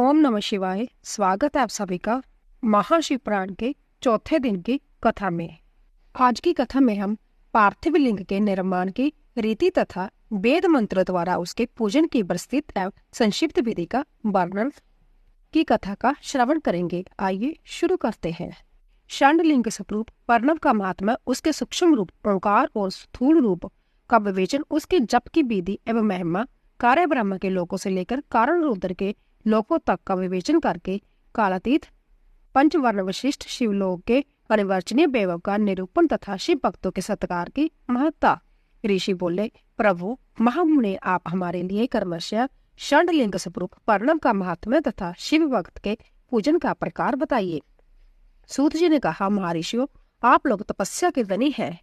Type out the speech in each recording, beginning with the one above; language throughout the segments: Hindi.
ओम नमः शिवाय। स्वागत है आप सभी का महाशिव पुराण के चौथे दिन की कथा में। आज की कथा में हम पार्थिव लिंग के निर्माण की रीति तथा वेद मंत्र द्वारा उसके पूजन की विस्तृत एवं संक्षिप्त विधि का वर्णन की कथा का श्रवण करेंगे। आइए शुरू करते हैं। षंड लिंग स्वरूप प्रणव का महात्मा, उसके सूक्ष्म रूप ओंकार और स्थूल रूप का विवेचन, उसके जप की विधि एवं महिमा, कार्य ब्रह्म के लोकों से लेकर कारण रुद्र के लोकों तक का विवेचन करके कालातीत पंचवर्ण विशिष्ट शिवलोक के अनिवर्चनीय वैभव का निरूपण तथा शिव भक्तों के सत्कार की महत्ता। ऋषि बोले, प्रभु महामुनि, आप हमारे लिए कर्मशः षंड लिंग स्वरूप प्रणव का महात्म्य तथा शिव भक्त के पूजन का प्रकार बताइए। सूत जी ने कहा, महर्षियों, आप लोग तपस्या के धनी हैं।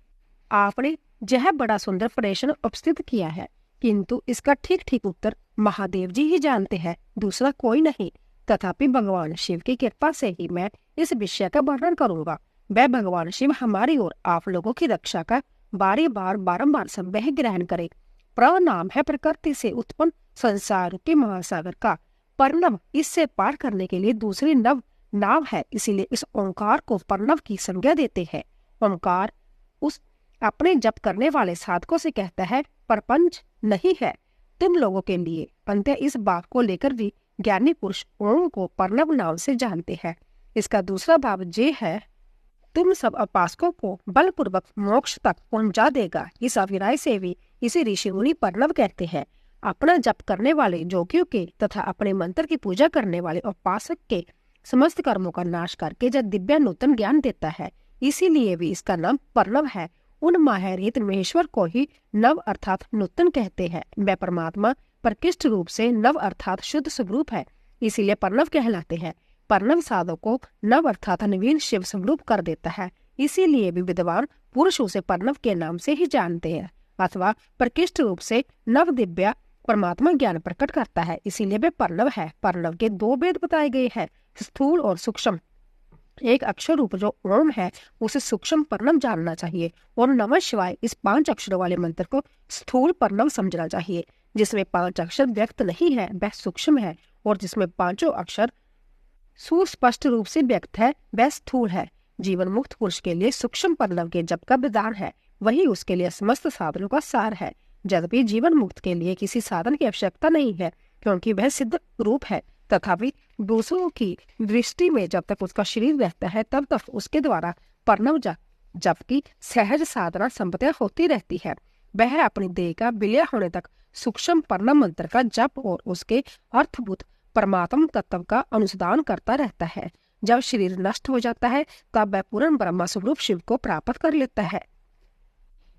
आपने यह बड़ा सुंदर प्रश्न उपस्थित किया है, किंतु इसका ठीक ठीक उत्तर महादेव जी ही जानते हैं, दूसरा कोई नहीं। तथापि भगवान शिव की कृपा से ही मैं इस विषय का वर्णन करूंगा। वह भगवान शिव हमारी और आप लोगों की रक्षा का बारंबार संदेह ग्रहण करे। प्र नाम है प्रकृति से उत्पन्न संसार के महासागर का। पर्णव इससे पार करने के लिए दूसरी नव नाव है, इसीलिए इस ओंकार को पर्णव की संज्ञा देते हैं। ओंकार उस अपने जप करने वाले साधकों से कहता है, प्रपंच नहीं है तुम लोगों के लिए। अंततः इस बात को लेकर भी ज्ञानी पुरुष ओम को प्रणव नाम से जानते हैं। इसका दूसरा भाव ये है, तुम सब उपासकों को बलपूर्वक मोक्ष तक पहुंचा देगा। इस अभिप्राय से भी इसे ऋषि मुनि प्रणव कहते हैं। अपना जप करने वाले जोगियों के तथा अपने मंत्र की पूजा करने वाले उपासक के समस्त कर्मों का नाश करके जब दिव्य नूतन ज्ञान देता है, इसीलिए भी इसका नाम प्रणव है। उन मायारहित महेश्वर को ही नव अर्थात नूतन कहते हैं। वह परमात्मा प्रकृष्ट रूप से नव अर्थात शुद्ध स्वरूप है, इसीलिए प्रणव कहलाते हैं। प्रणव साधक को नव अर्थात नवीन शिव स्वरूप कर देता है, इसीलिए भी विद्वान पुरुष उसे प्रणव के नाम से ही जानते हैं, अथवा प्रकृष्ट रूप से नव दिव्य परमात्मा ज्ञान प्रकट करता है, इसीलिए वे प्रणव है। प्रणव के दो भेद बताए गए हैं, स्थूल और सूक्ष्म। एक अक्षर रूप जो ओम है उसे सूक्ष्म प्रणव जानना चाहिए, और नमः शिवाय इस 5 अक्षरों वाले मंत्र को स्थूल प्रणव समझना चाहिए। जिसमें 5 अक्षर व्यक्त नहीं है वह सूक्ष्म है, और जिसमें 5 अक्षर सुस्पष्ट रूप से व्यक्त है वह स्थूल है। जीवन मुक्त पुरुष के लिए सूक्ष्म प्रणव के जप का विधान है, वही उसके लिए समस्त साधनों का सार है। यद्यपि जीवन मुक्त के लिए किसी साधन की आवश्यकता नहीं है, क्योंकि वह सिद्ध रूप है, तथापि दूसरों की दृष्टि में जब तक उसका शरीर रहता है तब तक उसके द्वारा प्रणव जप की सहज साधना संपत्तियां होती रहती है। वह अपनी देह का विलय होने तक सूक्ष्म प्रणव मंत्र का जप और उसके अर्थभूत परमात्म तत्व का अनुसंधान करता रहता है। जब शरीर नष्ट हो जाता है तब वह पूर्ण ब्रह्म स्वरूप शिव को प्राप्त कर लेता है।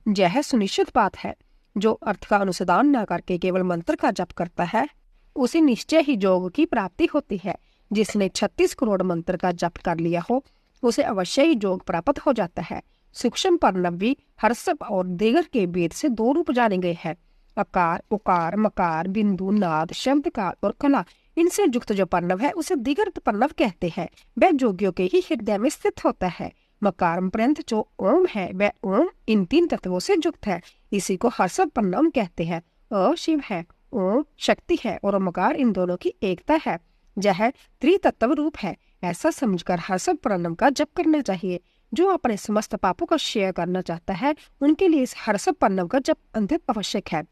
यह सुनिश्चित बात है, जो अर्थ का अनुसंधान न करके केवल मंत्र का जप करता है उसे निश्चय ही योग की प्राप्ति होती है। जिसने 36 करोड़ मंत्र का जप कर लिया हो उसे अवश्य ही योग प्राप्त हो जाता है। सूक्ष्म प्रणव भी हर्षप और दीगर के वेद से 2 रूप जाने गए हैं, अकार, उकार, मकार, बिंदु, नाद, शब्द काल और कला। इनसे युक्त जो प्रणव है उसे दीगर प्रणव कहते हैं। वह जोगियों के ही हृदय में स्थित होता है। मकार पर्यंत जो ओम है वह ओम इन 3 तत्वों से युक्त है, इसी को हर्षप प्रणव कहते हैं। अ शिव है, ओम शक्ति है और मकार इन दोनों की एकता है। यह त्रितत्व रूप है। ऐसा समझकर हर्षप प्रणव का जप करना चाहिए। जो अपने समस्त पापों का क्षय करना चाहता है उनके लिए इस हर्षप प्रणव का जप अत्यंत आवश्यक है।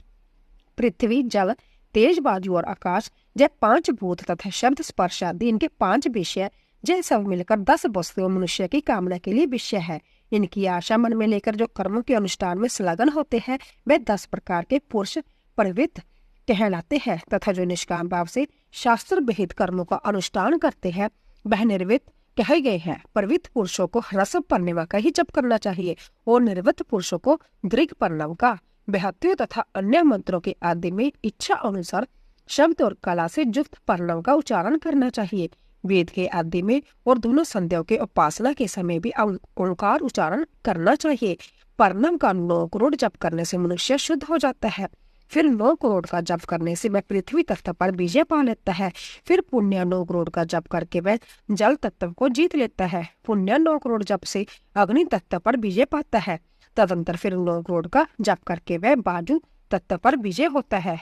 पृथ्वी, जल, तेज, वायु और आकाश, यह 5 भूत तथा शब्द स्पर्श आदि इनके 5 विषय, यह सब मिलकर 10 वस्तुओं मनुष्य की कामना के लिए विषय है। इनकी आशा मन में लेकर जो कर्मों के अनुष्ठान में संलग्न होते हैं वे 10 प्रकार के पुरुष प्रवृत्त कहलाते हैं, तथा जो निष्काम भाव से शास्त्र विहित कर्मों का अनुष्ठान करते हैं वह निर्वृत्त कहे गए हैं। प्रवृत्त पुरुषों को हर्षप प्रणव का ही जप करना चाहिए और निर्वृत्त पुरुषों को दृढ़ प्रणव का। बहत्तर तथा अन्य मंत्रों के आदि में इच्छा अनुसार शब्द और कला से युक्त प्रणव का उच्चारण करना चाहिए। वेद के आदि में और दोनों संध्याओं के उपासना के समय भी ओंकार उच्चारण करना चाहिए। प्रणव का 9 करोड़ जप करने से मनुष्य शुद्ध हो जाता है। फिर 9 करोड़ का जप करने से वह पृथ्वी तत्व पर विजय पा लेता है। फिर पुण्य 9 करोड़ का जप करके वह जल तत्व को जीत लेता है। पुण्य 9 करोड़ जप से अग्नि तत्व पर विजय पाता है। तदंतर फिर 9 करोड़ का जप करके वह वायु तत्व पर विजय होता है।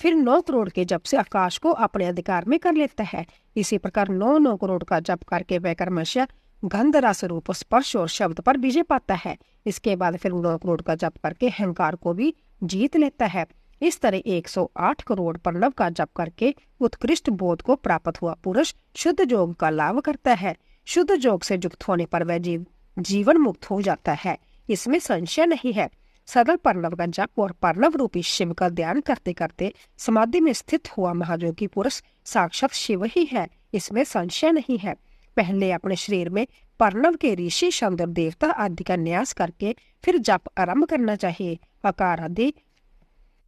फिर 9 करोड़ के जप से आकाश को अपने अधिकार में कर लेता है। इसी प्रकार 9 करोड़ का जप करके वह कर्मशः गंध रस रूप स्पर्श और शब्द पर विजय पाता है। इसके बाद फिर 9 करोड़ का जप करके अहंकार को भी जीत लेता है। इस तरह 108 करोड़ प्रणव का जप करके उत्कृष्ट बोध को प्राप्त हुआ पुरुष शुद्ध योग का लाभ करता है। शुद्ध योग से युक्त होने पर वह जीवन मुक्त हो जाता है, इसमें संशय नहीं है। सदल प्रणव का जप और प्रणव रूपी शिव का ध्यान करते करते समाधि में स्थित हुआ महायोगी पुरुष साक्षात शिव ही है, इसमें संशय नहीं है। पहले अपने शरीर में प्रणव के ऋषि शंकर देवता आदि का न्यास करके फिर जप आरंभ करना चाहिए। आकार आदि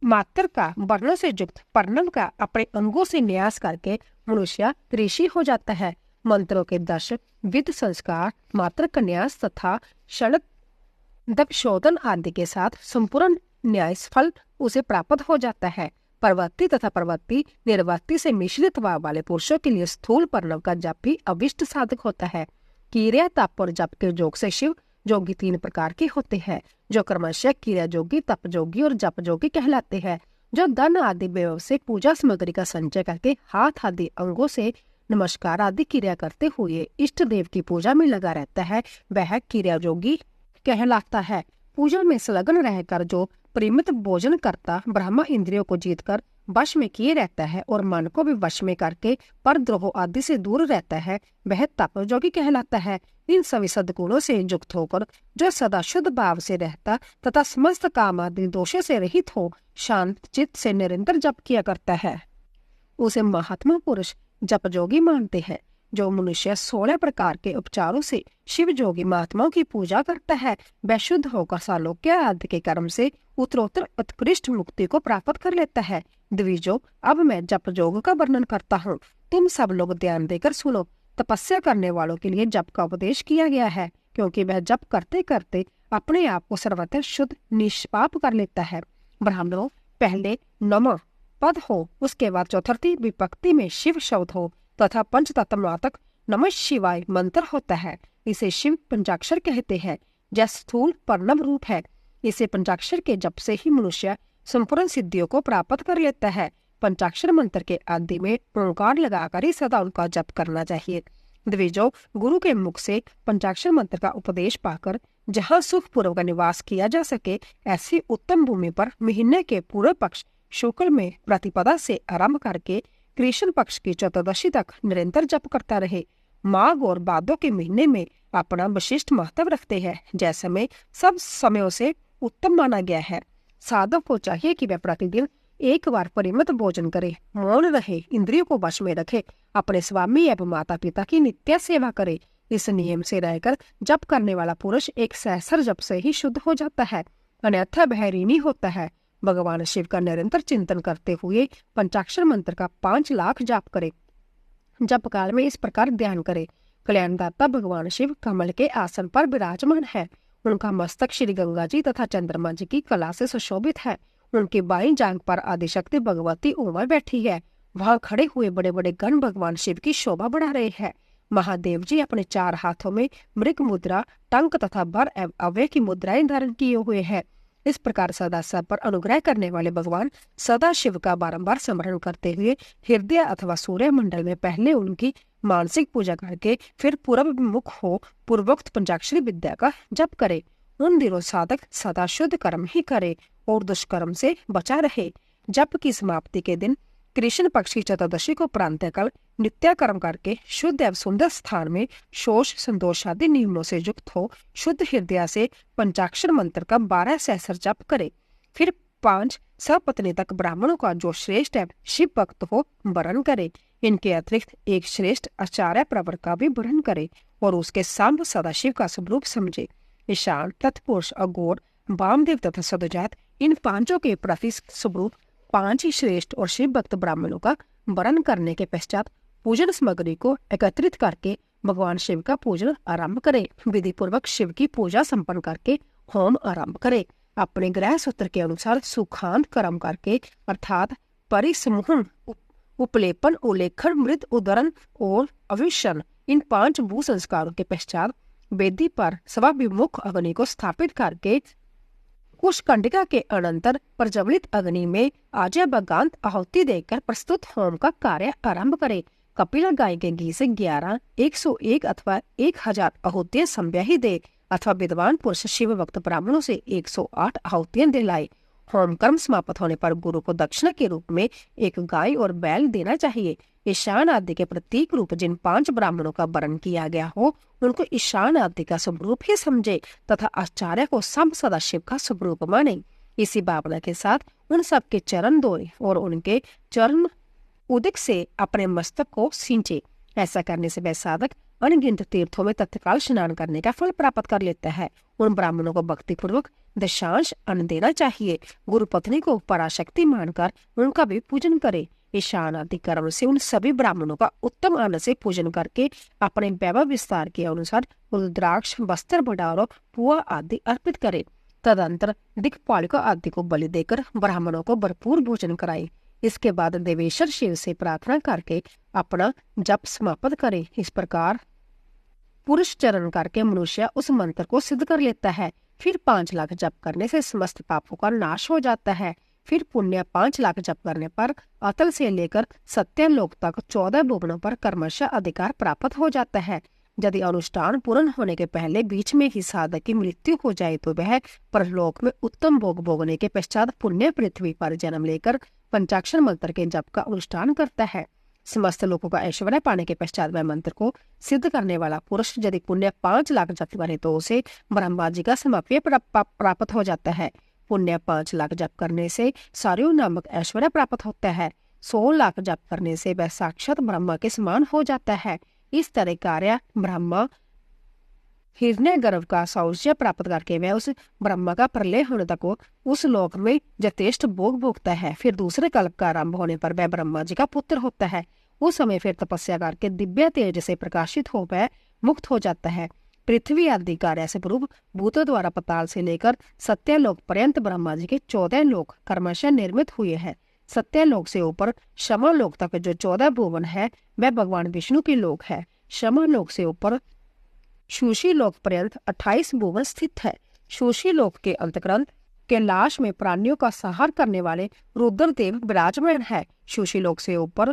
मात्र का वर्ण से युक्त प्रणव का अपने अंगों से न्यास करके मनुष्य ऋषि हो जाता है। मंत्रों के 10 विध संस्कार मात्र का न्यास तथा क्षण दपशोधन आदि के साथ संपूर्ण न्याय फल उसे प्राप्त हो जाता है। प्रवृत्ति तथा प्रवृत्ति निर्वृत्ति से मिश्रित भाव वाले पुरुषों के लिए स्थूल प्रणव का जप भी अविष्ट साधक होता है। क्रिया तप और जप के योग से शिव योगी 3 प्रकार के होते हैं, जो क्रमशः क्रिया योगी, तप योगी और जप योगी कहलाते हैं। जो धन आदि व्यय से पूजा सामग्री का संचय करके हाथ आदि अंगों से नमस्कार आदि क्रिया करते हुए इष्ट देव की पूजा में लगा रहता है, वह क्रिया योगी कहलाता है। पूजा में संलग्न रहकर जो परिमित भोजन करता ब्रह्म इंद्रियों को जीतकर वश में किए रहता है और मन को भी वश में करके परद्रोह आदि से दूर रहता है, वह तप योगी कहलाता है। इन सभी सद्गुणों से युक्त होकर जो सदा शुद्ध भाव से रहता तथा समस्त काम आदि दोषों से रहित हो शांत चित्त से निरंतर जप किया करता है, उसे महात्मा पुरुष जप योगी मानते हैं। जो मनुष्य 16 प्रकार के उपचारों से शिव योगी महात्माओं की पूजा करता है, वह शुद्ध होकर सालोक्य आदि के कर्म से उत्तरोत्तर उत्कृष्ट मुक्ति को प्राप्त कर लेता है। द्विजो, अब मैं जप योग का वर्णन करता हूँ, तुम सब लोग ध्यान देकर सुनो। तपस्या करने वालों के लिए जप का उपदेश किया गया है, क्योंकि वह जप करते करते अपने आप को सर्वथा शुद्ध निष्पाप कर लेता है। ब्राह्मणों, पहले नमः पद हो, उसके बाद चतुर्थी विभक्ति में शिव शब्द हो तथा पंचतत्वात्मक नमः शिवाय मंत्र होता है। इसे शिव पंचाक्षर कहते हैं, जैसे स्थूल प्रणव रूप है। इसे पंचाक्षर के जप से ही मनुष्य संपूर्ण सिद्धियों को प्राप्त कर लेता है। पंचाक्षर मंत्र के आदि में ओंकार लगाकर ही सदा उनका जप करना चाहिए। द्विजो, गुरु के मुख से पंचाक्षर मंत्र का उपदेश पाकर जहाँ सुख पूर्वक निवास किया जा सके, ऐसी उत्तम भूमि पर महीने के पूर्व पक्ष शुक्ल में प्रतिपदा से आरंभ करके कृष्ण पक्ष की चतुर्दशी तक निरंतर जप करता रहे। माघ और भादों के महीने में अपना विशिष्ट महत्व रखते हैं, जैसे में सब समयों से उत्तम माना गया है। साधक को चाहिए कि वह प्रतिदिन एक बार परिमित भोजन करे, मौन रहे, इंद्रियों को वश में रखे, अपने स्वामी एवं माता पिता की नित्य सेवा करे। इस नियम से रहकर जप करने वाला पुरुष एक सहस्र जप से ही शुद्ध हो जाता है, अन्यथा वह ऋणी होता है। भगवान शिव का निरंतर चिंतन करते हुए पंचाक्षर मंत्र का 5 लाख जाप करे। जप काल में इस प्रकार ध्यान करे, कल्याणदाता भगवान शिव कमल के आसन पर विराजमान है। उनका मस्तक श्री गंगा जी तथा चंद्रमा जी की कला से सुशोभित है। उनकी बाईं जांघ पर आदिशक्ति भगवती उमा बैठी है। वहां खड़े हुए बड़े बड़े गण भगवान शिव की शोभा बढ़ा रहे हैं। महादेव जी अपने 4 हाथों में मृग मुद्रा, टंक तथा भर एवं अव्यय की मुद्राएं धारण किए हुए हैं। इस प्रकार सदा सब पर अनुग्रह करने वाले भगवान सदा शिव का बारंबार स्मरण करते हुए हृदय अथवा सूर्य मंडल में पहले उनकी मानसिक पूजा करके फिर पूर्व मुख हो पूर्वोक्त पंचाक्षरी विद्या का जप करे। उन दिनों साधक सदा शुद्ध कर्म ही करे और दुष्कर्म से बचा रहे। जप की समाप्ति के दिन कृष्ण पक्ष की चतुर्दशी को प्रातःकाल नित्य कर्म करके शुद्ध एवं सुंदर स्थान में शोष संतोष आदि नियमों से युक्त हो शुद्ध हृदय से पंचाक्षर मंत्र का 12 सहस्र जप करे। फिर 5 सपत्नी तक ब्राह्मणों का जो श्रेष्ठ एवं शिव भक्त हो वरण करे। इनके अतिरिक्त एक श्रेष्ठ आचार्य प्रवर का भी वरण करे और उसके सांब सदाशिव का स्वरूप समझे। ईशान, तत्पुरुष, अघोर, वामदेव तथा सदजात, इन 5 के प्रति स्वरूप 5 ही श्रेष्ठ और शिव भक्त ब्राह्मणों का वरण करने के पश्चात पूजन सामग्री को एकत्रित करके भगवान शिव का पूजन आरंभ करे। विधि पूर्वक शिव की पूजा संपन्न करके होम आरंभ करे। अपने ग्रह सूत्र के अनुसार सुखांत कर्म करके अर्थात परिसमूहन, उपलेपन, उल्लेखन, मृत, उदरण और अविशन, इन 5 भू संस्कारों के पश्चात वेदी पर स्वाभिमुख अग्नि को स्थापित करके कुशकंडिका के अनंतर प्रज्वलित अग्नि में आज्ञाभंगांत आहुति देकर प्रस्तुत होम का कार्य आरंभ करे। कपिला गाय के घी से 11, 101 अथवा 1000 आहुतियां संभ्या ही दे अथवा विद्वान पुरुष शिव भक्त ब्राह्मणों से 108 आहुतियां दिलाए। होम कर्म समाप्त होने पर गुरु को दक्षिणा के रूप में एक गाय और बैल देना चाहिए। ईशान आदि के प्रतीक रूप जिन 5 ब्राह्मणों का वर्ण किया गया हो उनको ईशान आदि का स्वरूप ही समझे तथा आचार्य को सब सदाशिव का स्वरूप माने। इसी भावना के साथ उन सबके चरण धोए और उनके चरण उदिक से अपने मस्तक को सींचे। ऐसा करने से वह साधक अनगिनत तीर्थों में तत्काल स्नान करने का फल प्राप्त कर लेता है। उन ब्राह्मणों को भक्ति पूर्वक दशांश अन्न देना चाहिए। गुरु पत्नी को पराशक्ति मानकर उनका भी पूजन करे। ईशान आदि कर्म से उन सभी ब्राह्मणों का उत्तम अन्न से पूजन करके अपने वैभव विस्तार के अनुसार रुद्राक्ष, वस्त्र, भंडारों, पुआ आदि अर्पित करे। तदंतर दिक्पालिका आदि को बलि देकर ब्राह्मणों को भरपूर भोजन कराए। इसके बाद देवेश्वर शिव से प्रार्थना करके अपना जप समाप्त करे। इस प्रकार पुरुष चरण करके मनुष्य उस मंत्र को सिद्ध कर लेता है। फिर 5 लाख जप करने से समस्त पापों का नाश हो जाता है। फिर पुण्य 5 लाख जप करने पर अतल से लेकर सत्यलोक तक 14 भुवनों पर क्रमशः अधिकार प्राप्त हो जाता है। यदि अनुष्ठान पूर्ण होने के पहले बीच में ही साधक की मृत्यु हो जाए तो वह परलोक में उत्तम भोग भोगने के पश्चात पुण्य पृथ्वी पर जन्म लेकर पंचाक्षर मंत्र के जप का अनुष्ठान करता है। समस्त लोगों का ऐश्वर्य पाने के पश्चात वह मंत्र को सिद्ध करने वाला पुरुष यदि पुण्य 5 लाख जप करे तो उसे ब्रह्मा जी का समाप्य प्राप्त हो जाता है। पुण्य 5 लाख जप करने से सार्यो नामक ऐश्वर्य प्राप्त होता है। 100 लाख जप करने से वह साक्षात ब्रह्मा के समान हो जाता है। इस तरह कार्य ब्रह्मा हिरण्य गर्भ का सौर्य प्राप्त करके वह उस ब्रह्मा का प्रलय होने तक उस लोक में यथेष्ट भोग भोगता है। फिर दूसरे कल्प का आरंभ होने पर वह ब्रह्मा जी का पुत्र होता है। उस समय फिर तपस्या करके दिव्य तेज से प्रकाशित हो वह मुक्त हो जाता है। पृथ्वी आदि कार्य से पूर्व भूतों द्वारा पाताल से लेकर सत्यलोक पर्यंत ब्रह्मा जी के 14 लोक क्रमशः निर्मित हुए हैं। सत्यलोक से ऊपर शमलोक तक जो 14 भुवन है वह भगवान विष्णु की लोक है। शमलोक से ऊपर शूशी लोक पर्यंत 28 भुवन स्थित है। शूशी लोक के अंतग्रंथ कैलाश में प्राणियों का संहार करने वाले रुद्रदेव विराजमान है। शूशी लोक से ऊपर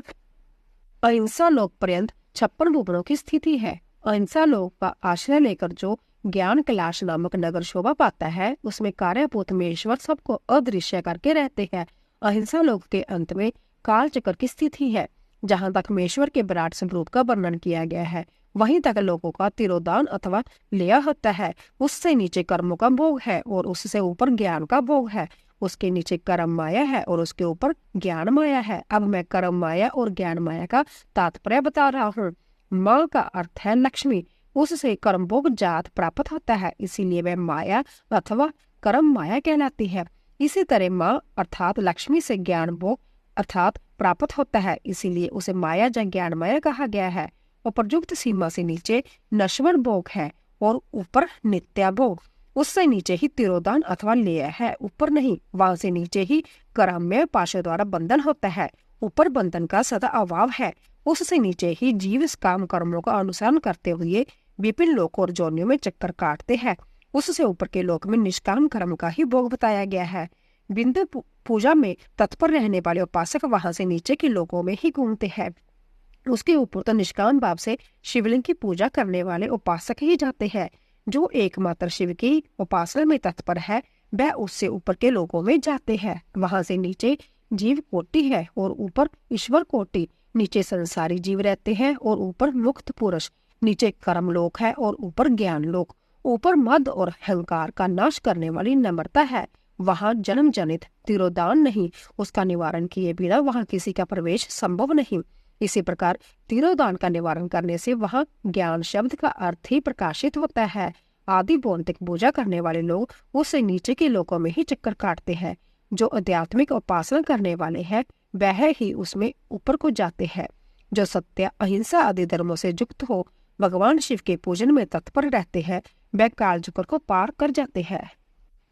अहिंसा लोक पर्यंत 56 भुवनों की स्थिति है। अहिंसा लोक का आश्रय लेकर जो ज्ञान कैलाश नामक नगर शोभा पाता है उसमें कार्यभूत महेश्वर सबको अदृश्य करके रहते हैं। अहिंसा लोक के अंत में काल चक्र की स्थिति है। जहां तक महेश्वर के विराट स्वरूप का वर्णन किया गया है वहीं तक लोगों का तिरोदान अथवा लिया होता है। उससे नीचे कर्मों का भोग है और उससे ऊपर ज्ञान का भोग है। उसके नीचे कर्म माया है और उसके ऊपर ज्ञान माया है। अब मैं कर्म माया और ज्ञान माया का तात्पर्य बता रहा हूँ। माँ का अर्थ है लक्ष्मी। उससे कर्म भोग जात प्राप्त होता है, इसीलिए वह माया अथवा कर्म माया कहलाती है। इसी तरह माँ अर्थात लक्ष्मी से ज्ञान भोग अर्थात प्राप्त होता है, इसीलिए उसे माया या ज्ञान माया कहा गया है। उपयुक्त सीमा से नीचे नश्वर भोग है और ऊपर नित्य भोग। उससे नीचे ही तिरोदान अथवा लेय है, ऊपर नहीं। वहां से नीचे ही कर्म में पाशों द्वारा बंधन होता है, ऊपर बंधन का सदा अभाव है। उससे नीचे ही जीव इस काम कर्मों का अनुसरण करते हुए विभिन्न लोक और जोनियों में चक्कर काटते हैं। उससे ऊपर के लोक में निष्काम कर्म का ही भोग बताया गया है। बिंदु पूजा में तत्पर रहने वाले उपासक वहां से नीचे के लोकों में ही घूमते हैं। उसके ऊपर तो निष्काम भाव से शिवलिंग की पूजा करने वाले उपासक ही जाते हैं। जो एकमात्र शिव की उपासना में तत्पर है वह उससे ऊपर के लोकों में जाते हैं। वहां से नीचे जीव कोटि है और ऊपर ईश्वर कोटि। नीचे संसारी जीव रहते हैं और ऊपर मुक्त पुरुष। नीचे कर्म लोक है और ऊपर ज्ञान लोक। ऊपर मद और अहंकार का नाश करने वाली नम्रता है। वहां जन्म जनित तिरोदान नहीं, उसका निवारण किए बिना वहां किसी का प्रवेश संभव नहीं। इसी प्रकार तिरोदान का निवारण करने से वहां ज्ञान शब्द का अर्थ ही प्रकाशित होता है। आदि भौतिक पूजा करने वाले लोग उससे नीचे के लोकों में ही चक्कर काटते हैं। जो आध्यात्मिक उपासना करने वाले हैं वह ही उसमें ऊपर को जाते हैं। जो सत्य अहिंसा आदि धर्मों से युक्त हो भगवान शिव के पूजन में तत्पर रहते हैं वह काल चक्र को पार कर जाते हैं।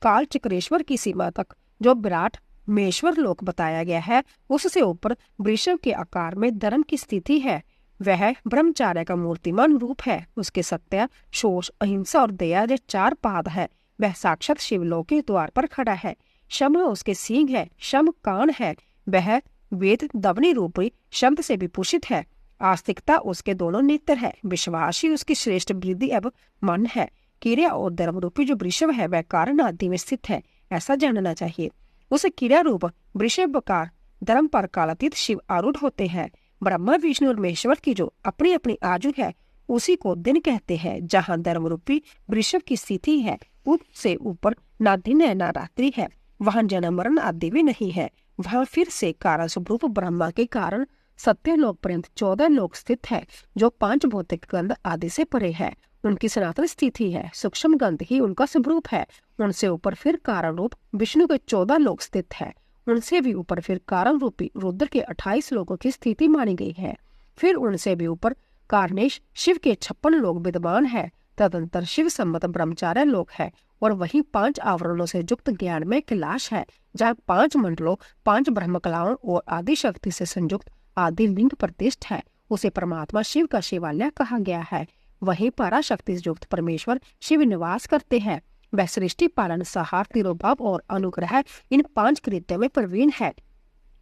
काल चक्रेश्वर की सीमा तक जो विराट महेश्वर लोक बताया गया है उससे ऊपर वृषभ के आकार में धर्म की स्थिति है। वह ब्रह्मचार्य का मूर्तिमान रूप है। उसके सत्य, शोष, अहिंसा और दया ये 4 पाद है। वह साक्षात शिवलोक के द्वार पर खड़ा है। शम उसके सींग है, शम कान है। वह वेद दवनी रूपी शब्द से विभूषित है। आस्तिकता उसके दोनों नेत्र है। विश्वास ही उसकी श्रेष्ठ वृद्धि एवं मन है। क्रिया और धर्म रूपी जो वृषभ है वह कारण आदि में स्थित है, ऐसा जानना चाहिए। उस क्रिया रूप वृषभ का धर्म पर कालातीत शिव आरूढ़ होते हैं। ब्रह्मा विष्णु और महेश्वर की जो अपनी अपनी आयु है उसी को दिन कहते हैं। जहाँ धर्म रूपी वृषभ की स्थिति है उससे ऊपर ना दिन है ना रात्रि है। वहां जन्म मरण आदि भी नहीं है। वहां फिर से कारण स्वरूप ब्रह्मा के कारण सत्यलोक पर्यंत 14 लोक स्थित है, जो 5 भौतिक गंध आदि से परे है। उनकी सनातन स्थिति है। सूक्ष्म गंध ही उनका स्वरूप है। उनसे ऊपर फिर कारण रूप विष्णु के 14 लोक स्थित है। उनसे भी ऊपर फिर कारण रूपी रुद्र के 28 लोगों की स्थिति मानी गई है। फिर उनसे भी ऊपर कारनेश शिव के 56 लोग विद्यमान है। तदंतर शिव सम्मत ब्रह्मचार्य लोक है और वही 5 आवरणों से युक्त ज्ञान में कैलाश है, जहाँ 5 मंडलों 5 ब्रह्म कलाओं और आदि शक्ति से संयुक्त आदि लिंग प्रतिष्ठ है। उसे परमात्मा शिव का शिवालय कहा गया है। वही पराशक्ति से युक्त परमेश्वर शिव निवास करते हैं। वह सृष्टि पालन संहार तिरोभाव और अनुग्रह इन 5 कृत्यों में प्रवीण है।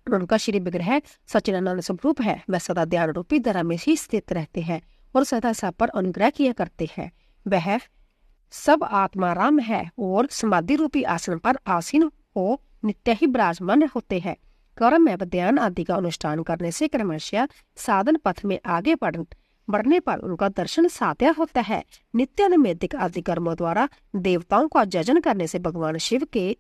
उनका श्री विग्रह सच्चिदानंद स्वरूप है। वह सदा ध्यान रूपी धरा में ही स्थित रहते हैं और सदा सब पर अनुग्रह किया करते हैं। वह सब आत्माराम है और समाधि रूपी आसन पर आसीन हो नित्य ही विराजमान होते हैं। कर्म एवं ध्यान आदि का अनुष्ठान करने से क्रमशः साधन पथ में आगे बढ़ने पर उनका दर्शन साध्य होता है। नित्य नैमित्तिक आदि कर्मों द्वारा देवताओं का जजन करने से भगवान शिव के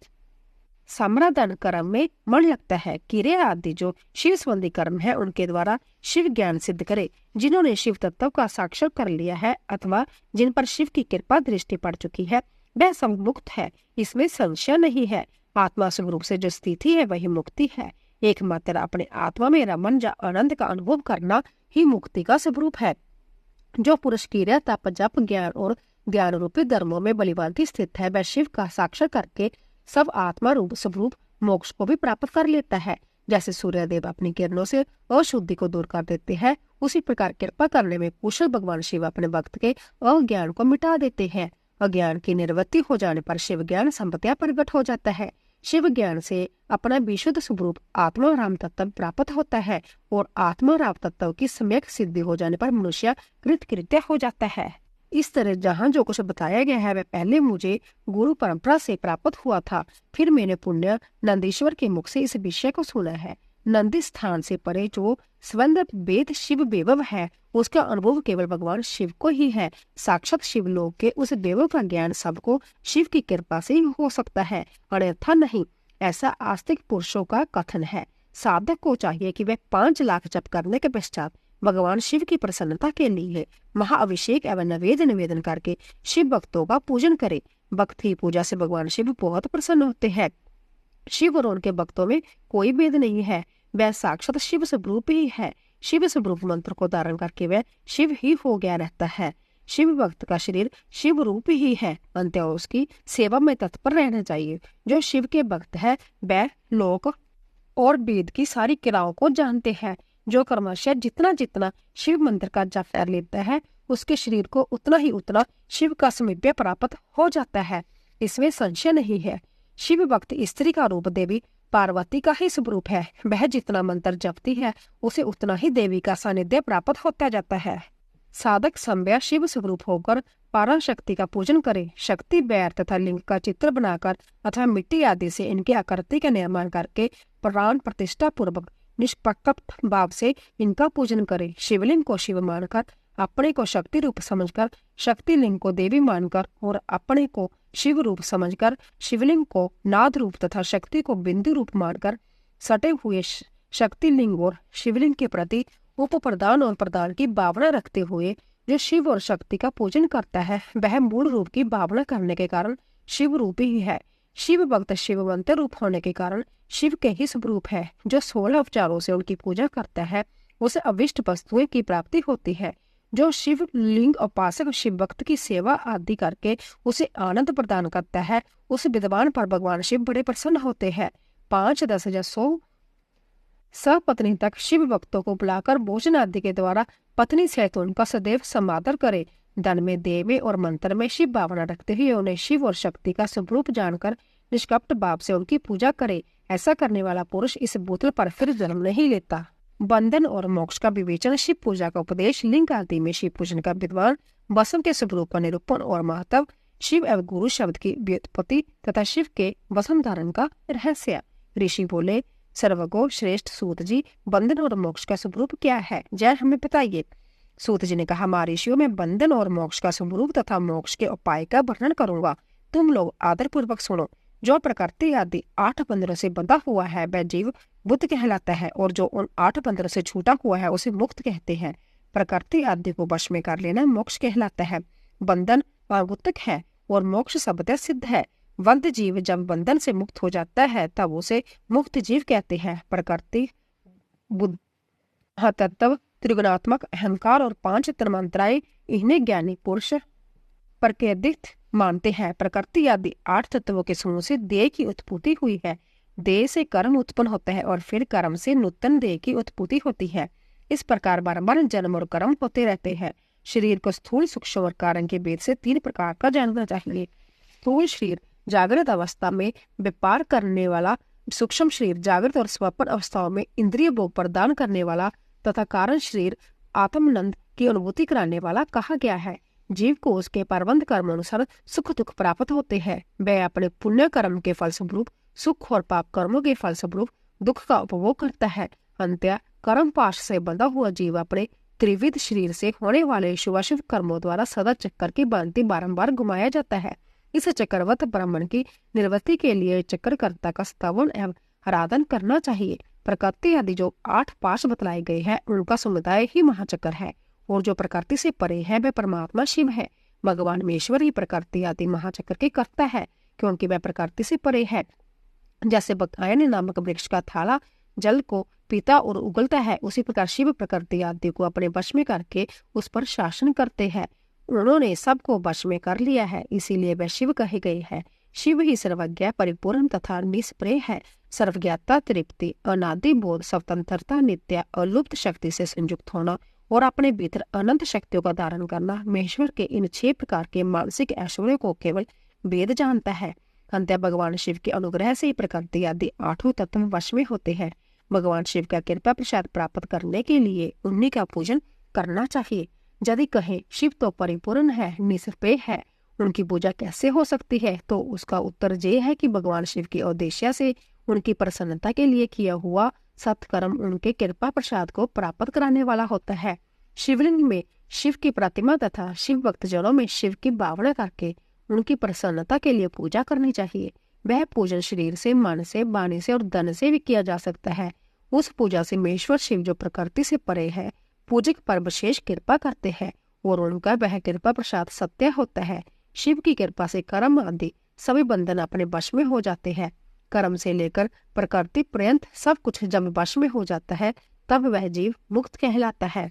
सम्राधन कर्म में मन लगता है। क्रिया आदि जो शिव संबंधी कर्म है उनके द्वारा शिव ज्ञान सिद्ध करे। जिन्होंने शिव तत्व का साक्षर कर लिया है अथवा जिन पर शिव की कृपा दृष्टि पड़ चुकी है वह सब मुक्त है, इसमें संशय नहीं है। आत्मा स्वरूप से जो स्थिति है वही मुक्ति है। एकमात्र अपने आत्मा में रमन या आनंद का अनुभव करना ही मुक्ति का स्वरूप है। जो पुरुष क्रिया तप जप ज्ञान और ज्ञान रूपी धर्मों में बलिभांति स्थित है वह शिव का साक्षर करके सब आत्मा रूप स्वरूप मोक्ष को भी प्राप्त कर लेता है। जैसे सूर्य देव अपनी किरणों से अशुद्धि को दूर कर देते हैं, उसी प्रकार कृपा करने में कुशल भगवान शिव अपने भक्त के अज्ञान को मिटा देते हैं। अज्ञान की निवृत्ति हो जाने पर शिव ज्ञान संपत्तियां प्रकट हो जाता है। शिव ज्ञान से अपना विशुद्ध स्वरूप आत्मा राम तत्व प्राप्त होता है और आत्मा राम तत्व की सम्यक सिद्धि हो जाने पर मनुष्य कृतकृत्य हो जाता है। इस तरह जहाँ जो कुछ बताया गया है वह पहले मुझे गुरु परंपरा से प्राप्त हुआ था। फिर मैंने पुण्य नंदीश्वर के मुख से इस विषय को सुना है। नंदी स्थान से परे जो स्वंद वेद शिव वैभव है उसका अनुभव केवल भगवान शिव को ही है। साक्षात शिवलोक के उस वैभव का ज्ञान सबको शिव की कृपा से ही हो सकता है, अन्यथा नहीं, ऐसा आस्तिक पुरुषों का कथन है। साधक को चाहिए कि वह 5 लाख जप करने के पश्चात भगवान शिव की प्रसन्नता के लिए महाअभिषेक एवं निवेदन करके शिव भक्तों का पूजन करे। भक्ति पूजा से भगवान शिव बहुत प्रसन्न होते हैं। शिव और उनके भक्तों में कोई भेद नहीं है, वह साक्षात शिव स्वरूप ही है। शिव स्वरूप मंत्र को धारण करके वह शिव ही हो गया रहता है। शिव भक्त का शरीर शिव रूप ही है, अंत्य उसकी सेवा में तत्पर रहना चाहिए। जो शिव के भक्त है वह लोक और वेद की सारी क्रियाओं को जानते हैं। जो कर्मशः जितना जितना शिव मंत्र का जप कर लेता है उसके शरीर को उतना शिव का समीप्य प्राप्त हो जाता है, इसमें संशय नहीं है। शिव भक्त स्त्री का रूप देवी पार्वती का ही स्वरूप है। वह जितना मंत्र जपती है उसे उतना ही देवी का सानिध्य प्राप्त होता जाता है। साधक संभ्या शिव स्वरूप होकर पराशक्ति का पूजन करे। शक्ति बैर तथा लिंग का चित्र बनाकर अथवा मिट्टी आदि से इनकी आकृति का निर्माण करके प्राण प्रतिष्ठा पूर्वक निष्पक्ष भाव से इनका पूजन करे। शिवलिंग को शिव मानकर अपने को शक्ति रूप समझकर, शक्ति लिंग को देवी मानकर और अपने को शिव रूप समझकर शिवलिंग को नाद रूप तथा शक्ति को बिंदु रूप मानकर सटे हुए शक्ति लिंग और शिवलिंग के प्रति उप प्रदान और प्रदान की भावना रखते हुए जो शिव और शक्ति का पूजन करता है वह मूल रूप की भावना करने के कारण शिव रूप ही है। शिव भक्त शिववंत रूप होने के कारण शिव के ही स्वरूप है। जो 16 उपचारों से उनकी पूजा करता है उसे अविष्ट वस्तुएं की प्राप्ति होती है। जो शिव लिंग उपासक शिव भक्त की सेवा आदि करके उसे आनंद प्रदान करता है उस विद्वान पर भगवान शिव बड़े प्रसन्न होते हैं। 5, 10 या 100 सपत्नी तक शिव भक्तों को बुलाकर भोजन आदि के द्वारा पत्नी सहित उनका सदैव समादर करे। धन में, देह में और मंत्र में शिव भावना रखते हुए उन्हें शिव और शक्ति का स्वरूप जानकर निष्कपट भाव से उनकी पूजा करे। ऐसा करने वाला पुरुष इस भूतल पर फिर जन्म नहीं लेता। बंधन और मोक्ष का विवेचन, शिव पूजा का उपदेश, लिंग आदि में शिव पूजन का विद्वान, वसम के स्वरूप का निरूपण और महत्व, शिव एवं गुरु शब्द की व्युत्पत्ति तथा शिव के वसम धारण का रहस्य। ऋषि बोले, सर्वगो श्रेष्ठ सूत जी, बंधन और मोक्ष का स्वरूप क्या है, जय हमें बताइए। सूत जी ने कहा, महर्षियों में बंधन और मोक्ष का स्वरूप तथा मोक्ष के उपाय का वर्णन करूंगा, तुम लोग आदर पूर्वक सुनो। जो प्रकृति आदि 8 बंधनों से बंधा हुआ है वह जीव बुद्ध कहलाता है, और जो उन 8 बंधनों से छूटा हुआ है उसे मुक्त कहते हैं। प्रकृति आदि को वश में कर लेना मोक्ष कहलाता है। बंधन आगुतक है और मोक्ष सबतः सिद्ध है। बंध जीव जब बंधन से मुक्त हो जाता है तब उसे मुक्त जीव कहते हैं। प्रकृति, बुद्ध, तत्व, त्रिगुणात्मक अहंकार और 5 तन्मात्राएं, इन्हें ज्ञानी पुरुष प्रकृतिस्थ मानते हैं। प्रकृति आदि 8 तत्वों के समूह से देह की उत्पत्ति हुई है। देह से कर्म उत्पन्न होता है और फिर कर्म से नूतन देह की उत्पत्ति होती है। इस प्रकार बारंबार जन्म और कर्म होते रहते हैं। शरीर को स्थूल, सूक्ष्म और कारण के भेद से 3 प्रकार का जानना चाहिए। स्थूल शरीर जागृत अवस्था में व्यापार करने वाला, सूक्ष्म शरीर जागृत और स्वप्न अवस्थाओं में इंद्रिय भोग प्रदान करने वाला तथा कारण शरीर आत्मानंद की अनुभूति कराने वाला कहा गया है। जीव को उसके प्रबंध कर्म अनुसार सुख दुख प्राप्त होते हैं। वह अपने पुण्य कर्म के फलस्वरूप सुख और पाप कर्मों के फलस्वरूप दुख का उपभोग करता है। अंत्य कर्म पाश से बंधा हुआ जीव अपने त्रिविध शरीर से होने वाले शुभाशुभ कर्मों द्वारा सदा चक्कर की भांति बारंबार घुमाया जाता है। इस चक्रवत ब्राह्मण की निर्वृत्ति के लिए चक्रकर्ता का स्तवन एवं आराधन करना चाहिए। प्रकृति आदि जो 8 पाश बतलाए गए हैं उनका समुदाय ही महाचक्र है, और जो प्रकृति से परे है वह परमात्मा शिव है। भगवान महेश्वर ही प्रकृति आदि महाचक्र के कर्ता है, क्योंकि वह प्रकृति से परे है। जैसे बकायन नामक वृक्ष का थाला जल को पीता और उगलता है, उसी प्रकार शिव प्रकृति आदि को अपने वश में करके उस पर शासन करते हैं। उन्होंने सबको वश में कर लिया है, इसीलिए वह शिव कहे गए हैं। शिव ही सर्वज्ञ, परिपूर्ण तथा निष्प्रय है। सर्वज्ञता, तृप्ति, अनादि बोध, स्वतंत्रता, नित्य और लुप्त शक्ति से संयुक्त होना और अपने भीतर अनंत शक्तियों का धारण करना, महेश्वर के इन 6 प्रकार के मानसिक ऐश्वर्य को केवल वेद जानता है। अंत्य भगवान शिव के अनुग्रह से ही प्रकृति आदि 8 तत्व वश में होते हैं। भगवान शिव का कृपा प्रसाद प्राप्त करने के लिए उन्हीं का पूजन करना चाहिए। यदि कहें शिव तो परिपूर्ण है, निष्प्रय है, उनकी पूजा कैसे हो सकती है, तो उसका उत्तर ये है कि भगवान शिव की उद्देश्य से उनकी प्रसन्नता के लिए किया हुआ सत्कर्म उनके कृपा प्रसाद को प्राप्त कराने वाला होता है। शिवलिंग में शिव की प्रतिमा तथा शिव भक्तजनों में शिव की भावना करके उनकी प्रसन्नता के लिए पूजा करनी चाहिए। वह पूजन शरीर से, मन से, वाणी से और धन से भी किया जा सकता है। उस पूजा से महेश्वर शिव जो प्रकृति से परे है पूजक पर विशेष कृपा करते हैं और उनका वह कृपा प्रसाद सत्य होता है। शिव की कृपा से कर्म आदि सभी बंधन अपने वश में हो जाते हैं। कर्म से लेकर प्रकृति पर्यंत सब कुछ जब वश में हो जाता है तब वह जीव मुक्त कहलाता है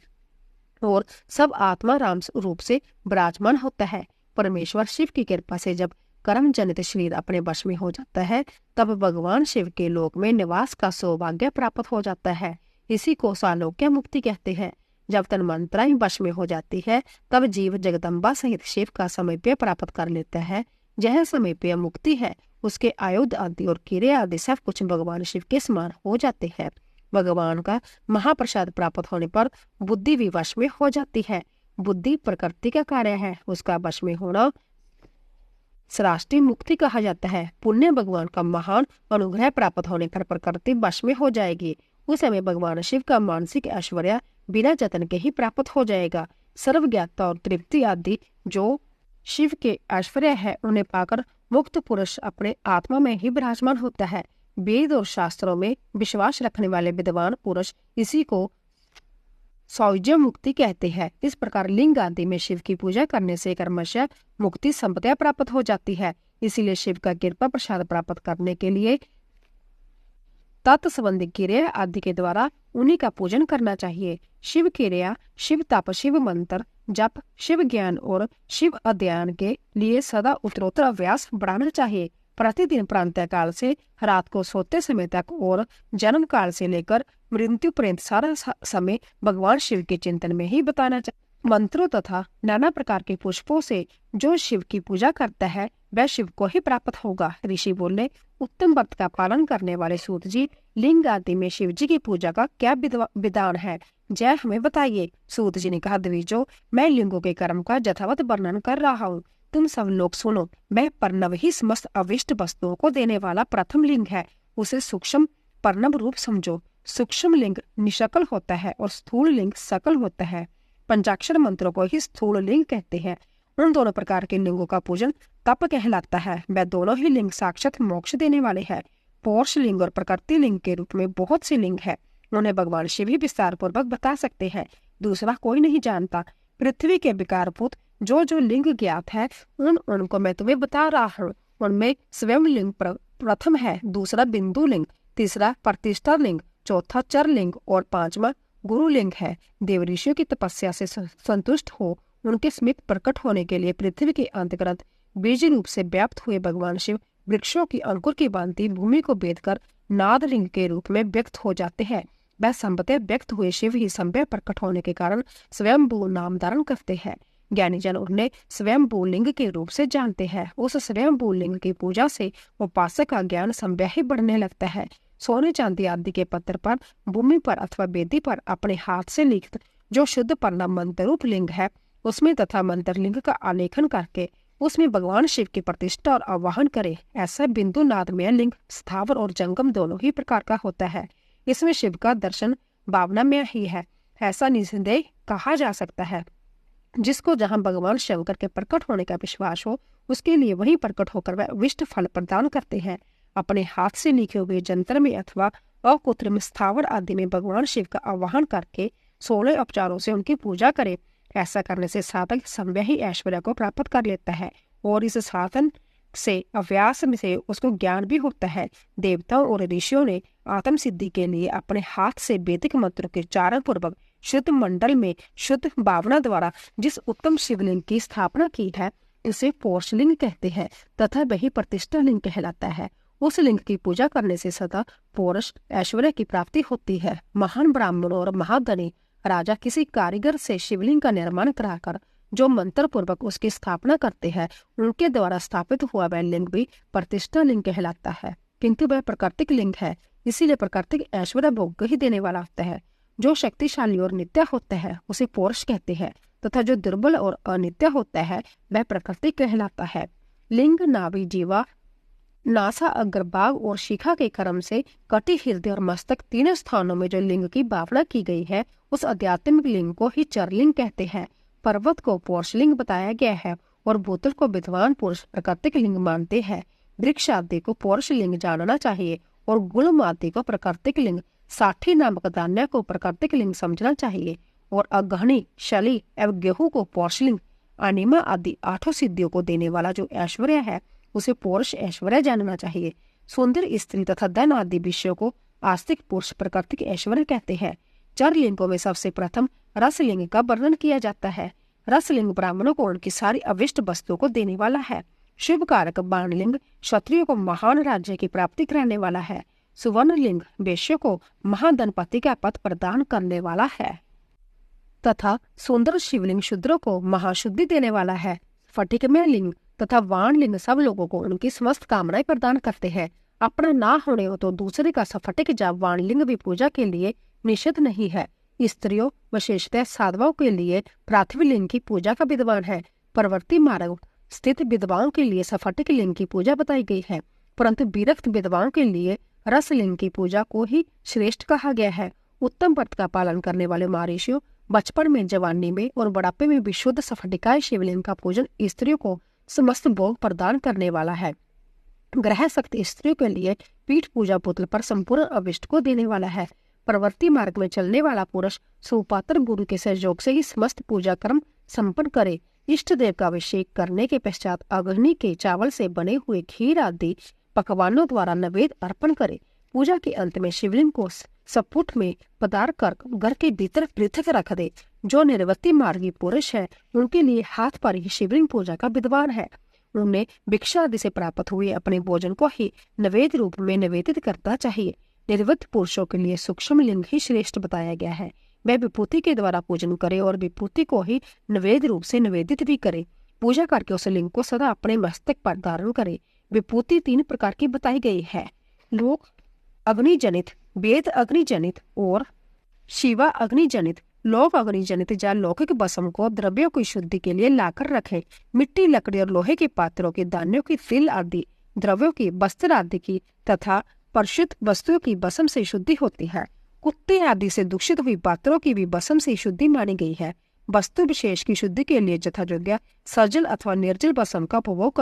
और सब आत्मा राम रूप से विराजमान होता है। परमेश्वर शिव की कृपा से जब कर्म जनित शरीर अपने वश में हो जाता है तब भगवान शिव के लोक में निवास का सौभाग्य प्राप्त हो जाता है। इसी को सालोक्य मुक्ति कहते हैं। जब तन्मात्राएं वश में हो जाती है तब जीव जगदम्बा सहित शिव का समीप्य प्राप्त कर लेता है। यह समीप्य मुक्ति है। उसके आयुध आदि और क्रिया आदि सब कुछ भगवान शिव के समान हो जाते हैं। भगवान का महाप्रसाद प्राप्त होने पर बुद्धि भी वश में हो जाती है। बुद्धि प्रकृति का कार्य है, उसका वश में होना सराष्टी मुक्ति कहा जाता है। पुण्य भगवान का महान अनुग्रह प्राप्त होने पर प्रकृति वश में हो जाएगी। उस समय भगवान शिव का मानसिक ऐश्वर्य बिना जतन के ही प्राप्त हो जाएगा। सर्वज्ञता और तृप्ति आदि जो शिव के ऐश्वर्य है उन्हें पाकर मुक्त पुरुष अपने आत्मा में ही विराजमान होता है। वेद और शास्त्रों में विश्वास रखने वाले विद्वान पुरुष इसी को सौज्य मुक्ति कहते हैं। इस प्रकार लिंग आदि में शिव की पूजा करने से कर्मशः मुक्ति संपदा प्राप्त हो जाती है। इसीलिए शिव का कृपा प्रसाद प्राप्त करने के लिए तत्संबंधी क्रिया आदि के द्वारा उन्हीं का पूजन करना चाहिए। शिव क्रिया, शिव तप, शिव मंत्र जप, शिव ज्ञान और शिव अध्ययन के लिए सदा उत्तरोत्तर अभ्यास बढ़ाना चाहिए। प्रतिदिन प्रातः काल से रात को सोते समय तक और जन्म काल से लेकर मृत्यु पर्यंत सारा समय भगवान शिव के चिंतन में ही बताना चाहिए। मंत्रों तथा नाना प्रकार के पुष्पों से जो शिव की पूजा करता है वह शिव को ही प्राप्त होगा। ऋषि बोले, उत्तम व्रत का पालन करने वाले सूत जी, लिंग आदि में शिव जी की पूजा का क्या विधान है, जय हमें बताइए। सूत जी ने कहा, द्विजो, मैं लिंगों के कर्म का यथावत वर्णन कर रहा हूँ, तुम सब लोग सुनो। मैं पर्णव ही समस्त अविष्ट वस्तुओं को देने वाला प्रथम लिंग है, उसे सूक्ष्म पर्णव रूप समझो। सूक्ष्म लिंग निशकल होता है और स्थूल लिंग सकल होता है। पंचाक्षर मंत्रों को ही स्थूल लिंग कहते हैं। उन दोनों प्रकार के लिंगों का पूजन तप कहलाता है। वह दोनों ही लिंग साक्षात मोक्ष देने वाले हैं। पौरुष लिंग और प्रकृति लिंग के रूप में बहुत से लिंग है, उन्हें भगवान शिव ही विस्तार पूर्वक बता सकते हैं, दूसरा कोई नहीं जानता। पृथ्वी के विकारभूत जो जो लिंग ज्ञात है उनको मैं तुम्हें बता रहा हूँ। उनमें स्वयं लिंग प्रथम है, दूसरा बिंदु लिंग, तीसरा प्रतिष्ठा लिंग, चौथा चर लिंग और पांचवा गुरु लिंग है। देव ऋषियों की तपस्या से संतुष्ट हो उनके समीप प्रकट होने के लिए पृथ्वी के अंतर्गत बीज रूप से व्याप्त हुए भगवान शिव वृक्षों की अंकुर की भांति भूमि को बेधकर नाद लिंग के रूप में व्यक्त हो जाते हैं। वह संभवतः व्यक्त हुए शिव ही संभव प्रकट होने के कारण स्वयंभू नाम धारण करते हैं। ज्ञानी जन उन्हें स्वयंभू लिंग के रूप से जानते हैं। उस स्वयंभू लिंग की पूजा से उपासक का ज्ञान संभव ही बढ़ने लगता है। सोने चांदी आदि के पत्थर पर, भूमि पर अथवा वेदी पर अपने हाथ से लिखित जो शुद्ध परिणाम मंत्र रूप लिंग है उसमें तथा मंत्र लिंग का आलेखन करके उसमें भगवान शिव की प्रतिष्ठा और आवाहन करे। ऐसा बिंदु नादमय लिंग स्थावर और जंगम दोनों ही प्रकार का होता है। इसमें शिव का दर्शन भावनामय ही है, ऐसा निसंदेह कहा जा सकता है। जिसको जहाँ भगवान शंकर के प्रकट होने का विश्वास हो उसके लिए वही प्रकट होकर वह विष्ट फल प्रदान करते हैं। अपने हाथ से लिखे हुए जंत्र में अथवा अकृत्रिम स्थावर आदि में भगवान शिव का आवाहन करके 16 उपचारों से उनकी पूजा करे। ऐसा करने से साधक संभव ही ऐश्वर्य को प्राप्त कर लेता है और इस साधन से अभ्यास से उसको ज्ञान भी होता है। देवताओं और ऋषियों ने आत्म सिद्धि के लिए अपने हाथ से वैदिक मंत्रों के उच्चारण पूर्वक शुद्ध मंडल में शुद्ध भावना द्वारा जिस उत्तम शिवलिंग की स्थापना की है उसे पौरुष लिंग कहते हैं तथा वही प्रतिष्ठा लिंग कहलाता है। उस लिंग की पूजा करने से सदा पौरुष ऐश्वर्य की प्राप्ति होती है। महान ब्राह्मण और महाधनी राजा किसी कारीगर से शिवलिंग का निर्माण कराकर जो मंत्र पूर्वक उसकी स्थापना करते हैं उनके द्वारा स्थापित हुआ वह लिंग भी प्रतिष्ठा लिंग कहलाता है, किंतु वह प्राकृतिक लिंग है, इसीलिए प्राकृतिक ऐश्वर्य भोग ही देने वाला होता है। जो शक्तिशाली और नित्य होता है उसे पौरुष कहते हैं तथा जो दुर्बल और अनित्य होता है वह प्रकृति कहलाता है। लिंग नाभि जीवा नासा अग्रभाग और शिखा के क्रम से कटी हृदय और मस्तक तीनों स्थानों में जो लिंग की भावना की गई है उस आध्यात्मिक लिंग को ही चरलिंग कहते हैं। पर्वत को पौरुष लिंग बताया गया है और भूतल को विद्वान पुरुष प्राकृतिक लिंग मानते हैं। वृक्ष आदि को पौरुष लिंग जानना चाहिए और गुलम आदि को प्राकृतिक लिंग, साठी नामक धान्य को प्राकृतिक लिंग समझना चाहिए और अगहनी, शली एवं गेहूं को पौरुष लिंग, अनिमा आदि 8 सिद्धियों को देने वाला जो ऐश्वर्य है उसे पौरुष ऐश्वर्य जानना चाहिए। सुंदर स्त्री तथा धन आदि विषयों को आस्तिक पुरुष प्राकृतिक ऐश्वर्य कहते हैं। चार लिंगों में सबसे प्रथम रसलिंग का वर्णन किया जाता है। रसलिंग ब्राह्मणों को उनकी सारी अविष्ट वस्तुओं को देने वाला है। शुभ कारक बाणलिंग क्षत्रियों को महान राज्य की प्राप्ति कराने वाला है। सुवर्ण लिंग वैश्य को महाधनपति का पद प्रदान करने वाला है तथा सुंदर शिवलिंग शूद्रों को महाशुद्धि देने वाला है। फटिकमय लिंग तथा वाण लिंग सब लोगों को उनकी समस्त कामनाएं प्रदान करते हैं। अपना ना होने हो तो दूसरे का सफटिक या वाण लिंग भी पूजा के लिए निषिद्ध नहीं है। स्त्रियों विशेषतः साधवाओं के लिए पृथ्वी लिंग की पूजा का विद्वान है। परवर्ती मार्ग स्थित विधवाओं के लिए सफटिक लिंग की पूजा बताई गई है, परंतु विरक्त विधवाओं के लिए रस लिंग की पूजा को ही श्रेष्ठ कहा गया है। उत्तम व्रत का पालन करने वाले महर्षियों बचपन में, जवानी में और बुढ़ापे में विशुद्ध सफटिकाय शिवलिंग का पूजन स्त्रियों को समस्त भोग प्रदान करने वाला है। ग्रह शक्ति स्त्रियों के लिए पीठ पूजा पुतल पर संपूर्ण अविष्ट को देने वाला है। प्रवृत्ति मार्ग में चलने वाला पुरुष सुपात्र गुरु के सहयोग से ही समस्त पूजा कर्म संपन्न करे। इष्ट देव का अभिषेक करने के पश्चात अग्नि के चावल से बने हुए खीर आदि पकवानों द्वारा नैवेद्य अर्पण करे। पूजा के अंत में शिवलिंग को सपुट में पदार्थ कर घर के भीतर पृथक रख दे। जो निर्वृत्ति मार्गी पुरुष है उनके लिए हाथ पर ही शिवलिंग पूजा का विद्वान है। उन्हें भिक्षा आदि से प्राप्त हुए अपने भोजन को ही नैवेद्य रूप में निवेदित करना चाहिए। निर्वृत्त पुरुषों के लिए सूक्ष्म लिंग ही श्रेष्ठ बताया गया है। वह विभूति के द्वारा पूजन करे और विभूति को ही नैवेद्य रूप से निवेदित भी करे। पूजा करके उस लिंग को सदा अपने मस्तक पर धारण करे। विभूति 3 प्रकार की बताई गई है, लोक अग्निजनित, वेद अग्निजनित और शिवा अग्निजनित। लोक अग्निजनित या लौकिक भस्म को द्रव्यों की शुद्धि के लिए लाकर रखें। मिट्टी, लकड़ी और लोहे के पात्रों की, धान्यों की, तिल आदि द्रव्यों की, वस्त्र आदि की तथा परिशुद्ध वस्तुओं की भस्म से शुद्धि होती है। कुत्ते आदि से दूषित हुई पात्रों की भी भस्म से शुद्धि मानी गई है। वस्तु विशेष की शुद्धि के लिए यथायोग्य सजल अथवा निर्जल भस्म का उपभोग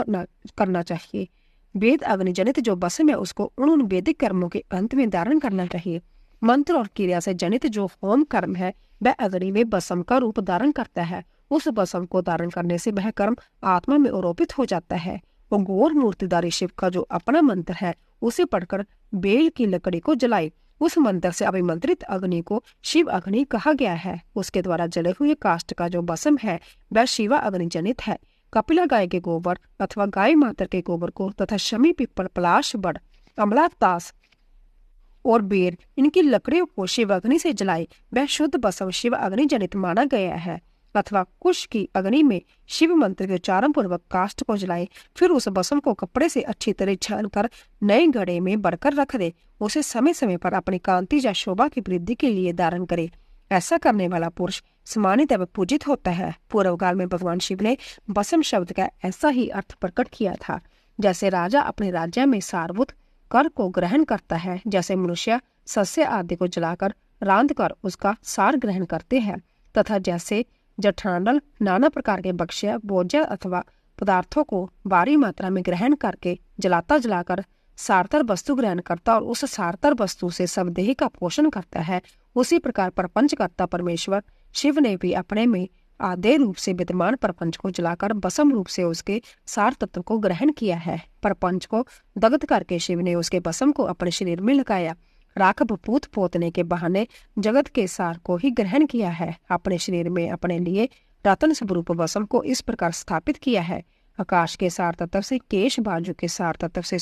करना चाहिए। वेद अग्निजनित जो भस्म है उसको उन वैदिक कर्मों के अंत में धारण करना चाहिए। मंत्र और क्रिया से जनित जो होम कर्म है वह अग्नि में भस्म का रूप धारण करता है। उस भस्म को धारण करने से वह कर्म आत्मा में आरोपित हो जाता है। वो गौर मूर्तिधारी शिव का जो अपना मंत्र है उसे पढ़कर बेल की लकड़ी को जलाए। उस मंत्र से अभिमंत्रित अग्नि को शिव अग्नि कहा गया है। उसके द्वारा जले हुए काष्ठ का जो भस्म है वह शिवा अग्निजनित है। कपिला गाय के गोबर अथवा गाय माता के गोबर को तथा शमी, पिपल, पलाश, बड़, अमला, ताश और बेर इनकी लकड़ियों को शिव अग्नि से जलाए वह शुद्ध भस्म शिव अग्नि जनित माना गया है। अथवा कुश की अग्नि में शिव मंत्र के उच्चारण पूर्वक काष्ठ को जलाए, फिर उस भस्म को कपड़े से अच्छी तरह छान कर नए घड़े में भरकर रख दे। उसे समय समय पर अपनी कांति या शोभा की वृद्धि के लिए धारण करे। ऐसा करने वाला पुरुष सम्मानित एवं पूजित होता है। पूर्व काल में भगवान शिव ने भस्म शब्द का ऐसा ही अर्थ प्रकट किया था। जैसे राजा अपने राज्य में सारभूत कर को ग्रहण करता है, जैसे मनुष्य सस्य आदि को जलाकर रांध कर उसका सार ग्रहण करते हैं, तथा जैसे जठांडल नाना प्रकार के भक्ष्य, भोज्य अथवा पदार्थों को भारी मात्रा में ग्रहण करके जलाकर सारतर वस्तु ग्रहण करता और उस सारतर वस्तु से सब देह का पोषण करता है, उसी प्रकार प्रपंचकर्ता परमेश्वर शिव ने भी अपने में आधे रूप से विद्यमान प्रपंच को जलाकर भस्म रूप से उसके सार तत्व को ग्रहण किया है। प्रपंच को दग्ध करके शिव ने उसके भस्म को अपने शरीर में लगाया। राख भूत पोतने के बहाने जगत के सार को ही ग्रहण किया है। अपने शरीर में अपने लिए रतन स्वरूप भस्म को इस प्रकार स्थापित किया है। आकाश के सार तत्व से केश, बाजू के सार तत्व से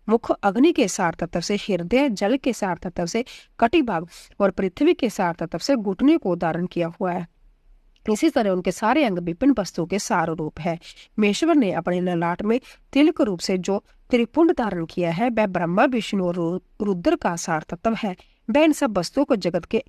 मुख, अग्नि के सार तत्व से हृदय, जल के सार तत्व से कटिभाग और पृथ्वी के सार तत्व से घुटने को धारण किया हुआ है। इसी तरह उनके सारे अंग विभिन्न वस्तुओं के सार रूप है। मेश्वर ने अपने ललाट में तिलक रूप से जो त्रिपुंड धारण किया है वह ब्रह्मा, विष्णु और रुद्र का सार तत्व है। वह इन सब वस्तुओं को जगत के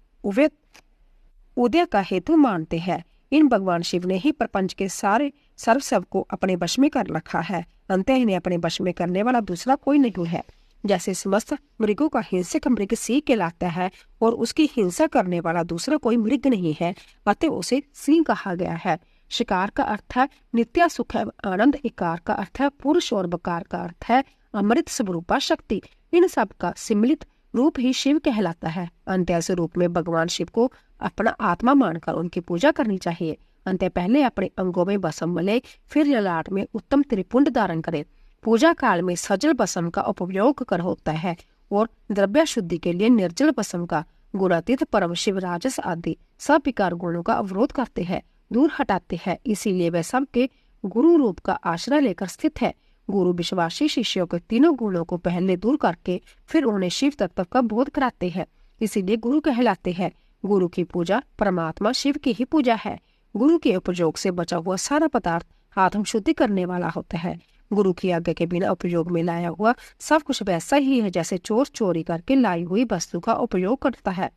उदय का हेतु मानते हैं। इन भगवान शिव ने ही प्रपंच के सारे सर्वस्व को अपने वश में कर रखा है। अंततः इन्हें अपने वश में करने वाला दूसरा कोई नहीं है। जैसे समस्त मृगों का हिंसक मृग सिंह कहलाता है और उसकी हिंसा करने वाला दूसरा कोई मृग नहीं है, अतः उसे सिंह कहा गया है। शिकार का अर्थ है नित्य सुख एवं आनंद, इकार का अर्थ है पुरुष और बकार का अर्थ है अमृत स्वरूपा शक्ति। इन सब का सम्मिलित रूप ही शिव कहलाता है। अंत्य रूप में भगवान शिव को अपना आत्मा मानकर उनकी पूजा करनी चाहिए। अंत्य पहले अपने अंगों में भस्म मले, फिर ललाट में उत्तम त्रिपुंड धारण करे। पूजा काल में सजल भस्म का उपयोग कर होता है और द्रव्य शुद्धि के लिए निर्जल भस्म का गुणातीत परम शिव, राजस आदि सब विकार गुणों का अवरोध करते हैं, दूर हटाते हैं। इसीलिए वह सबके गुरु रूप का आश्रय लेकर स्थित है। गुरु विश्वासी शिष्यों के तीनों गुणों को पहले दूर करके फिर उन्हें शिव तत्व का बोध कराते हैं, इसीलिए गुरु कहलाते हैं। गुरु की पूजा परमात्मा शिव की ही पूजा है। गुरु के उपयोग से बचा हुआ सारा पदार्थ आत्म शुद्धि करने वाला होता है। गुरु की आज्ञा के बिना उपयोग में लाया हुआ सब कुछ वैसा ही है जैसे चोर चोरी करके लाई हुई वस्तु का उपयोग करता है।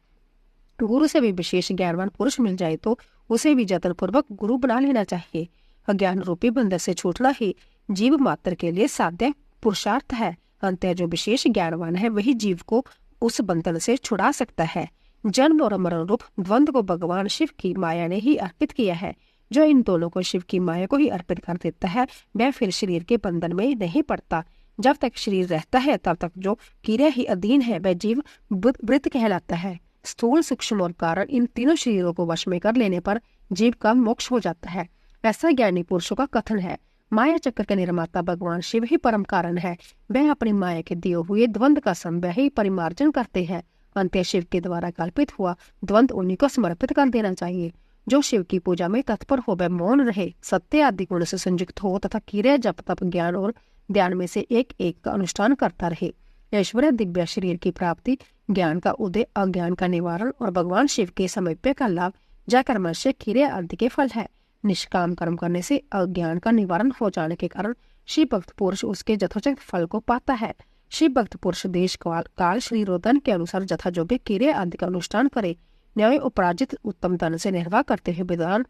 गुरु से भी विशेष ज्ञानवान पुरुष मिल जाए तो उसे भी जतन पूर्वक गुरु बना लेना चाहिए। अज्ञान रूपी बंधन से छूटना ही जीव मात्र के लिए साध्य पुरुषार्थ है। अंततः जो विशेष ज्ञानवान है वही जीव को उस बंधन से छुड़ा सकता है। जन्म और मरण रूप द्वंद्व को भगवान शिव की माया ने ही अर्पित किया है। जो इन दोनों को शिव की माया को ही अर्पित कर देता है वह फिर शरीर के बंधन में नहीं पड़ता। जब तक शरीर रहता है तब तक जो क्रिया ही अधीन है वह जीव वृत्त कहलाता है। स्थूल, सूक्ष्म और कारण इन तीनों शरीरों को वश में कर लेने पर जीव का मोक्ष हो जाता है, ऐसा ज्ञानी पुरुषों का कथन है। माया चक्र के निर्माता भगवान शिव ही परम कारण है। वह अपनी माया के दिए हुए द्वंद का संभव ही परिमार्जन करते हैं। अंत्य शिव के द्वारा कल्पित हुआ द्वंद उन्हीं को समर्पित कर देना चाहिए। जो शिव की पूजा में तत्पर हो वह मौन रहे, सत्य आदि गुण से संयुक्त हो तथा क्रिया, जप, तप, ज्ञान और ध्यान में से एक एक का अनुष्ठान करता रहे। ऐश्वर्य, दिव्य शरीर की प्राप्ति, ज्ञान का उदय, अज्ञान का निवारण और भगवान शिव के समीप्य का लाभ, जय कर्मस्य क्रिया आदि के फल है। निष्काम कर्म करने से अज्ञान का निवारण हो जाने के कारण शिव भक्त पुरुष उसके यथोचित फल को पाता है। शिव भक्त पुरुष देश काल शरीर और धन के अनुसार यथायोग्य क्रिया आदि का अनुष्ठान करे। न्याय उपराजित उत्तम धन से निर्वाह करते हुए विद्वान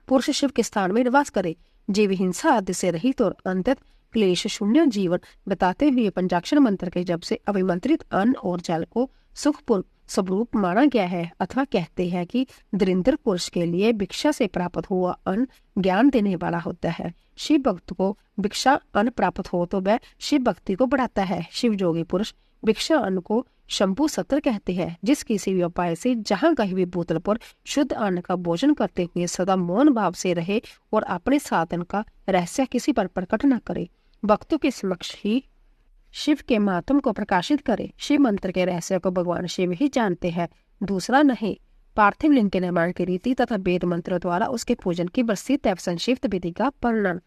पुरुष शिव के स्थान में निवास करे। जीव हिंसा आदि से रहित और अंतत क्लेश शून्य जीवन बताते हुए पंचाक्षर मंत्र के जब से अभिमंत्रित अन्न और जल को सुखपूर्ण स्वरूप माना गया है, अथवा कहते हैं कि दरिद्र पुरुष के लिए भिक्षा से प्राप्त हुआ अन्न ज्ञान देने वाला होता है। शिव भक्त को भिक्षा अन्न प्राप्त हो तो वह शिव भक्ति को बढ़ाता है। शिव योगी पुरुष भिक्षा अन्न को शंभु सत्र कहते हैं, जिस किसी भी उपाय से जहाँ कहीं भी भूतल पर शुद्ध अन्न का भोजन करते हुए सदा मौन भाव से रहे और अपने साधन का रहस्य किसी पर प्रकट न करे, भक्तों के समक्ष ही शिव के महात्म को प्रकाशित करे। शिव मंत्र के रहस्य को भगवान शिव ही जानते हैं, दूसरा नहीं। पार्थिव लिंग के निर्माण की रीति तथा वेद मंत्रों द्वारा उसके पूजन की विस्तृत एवं संक्षिप्त विधि का वर्णन।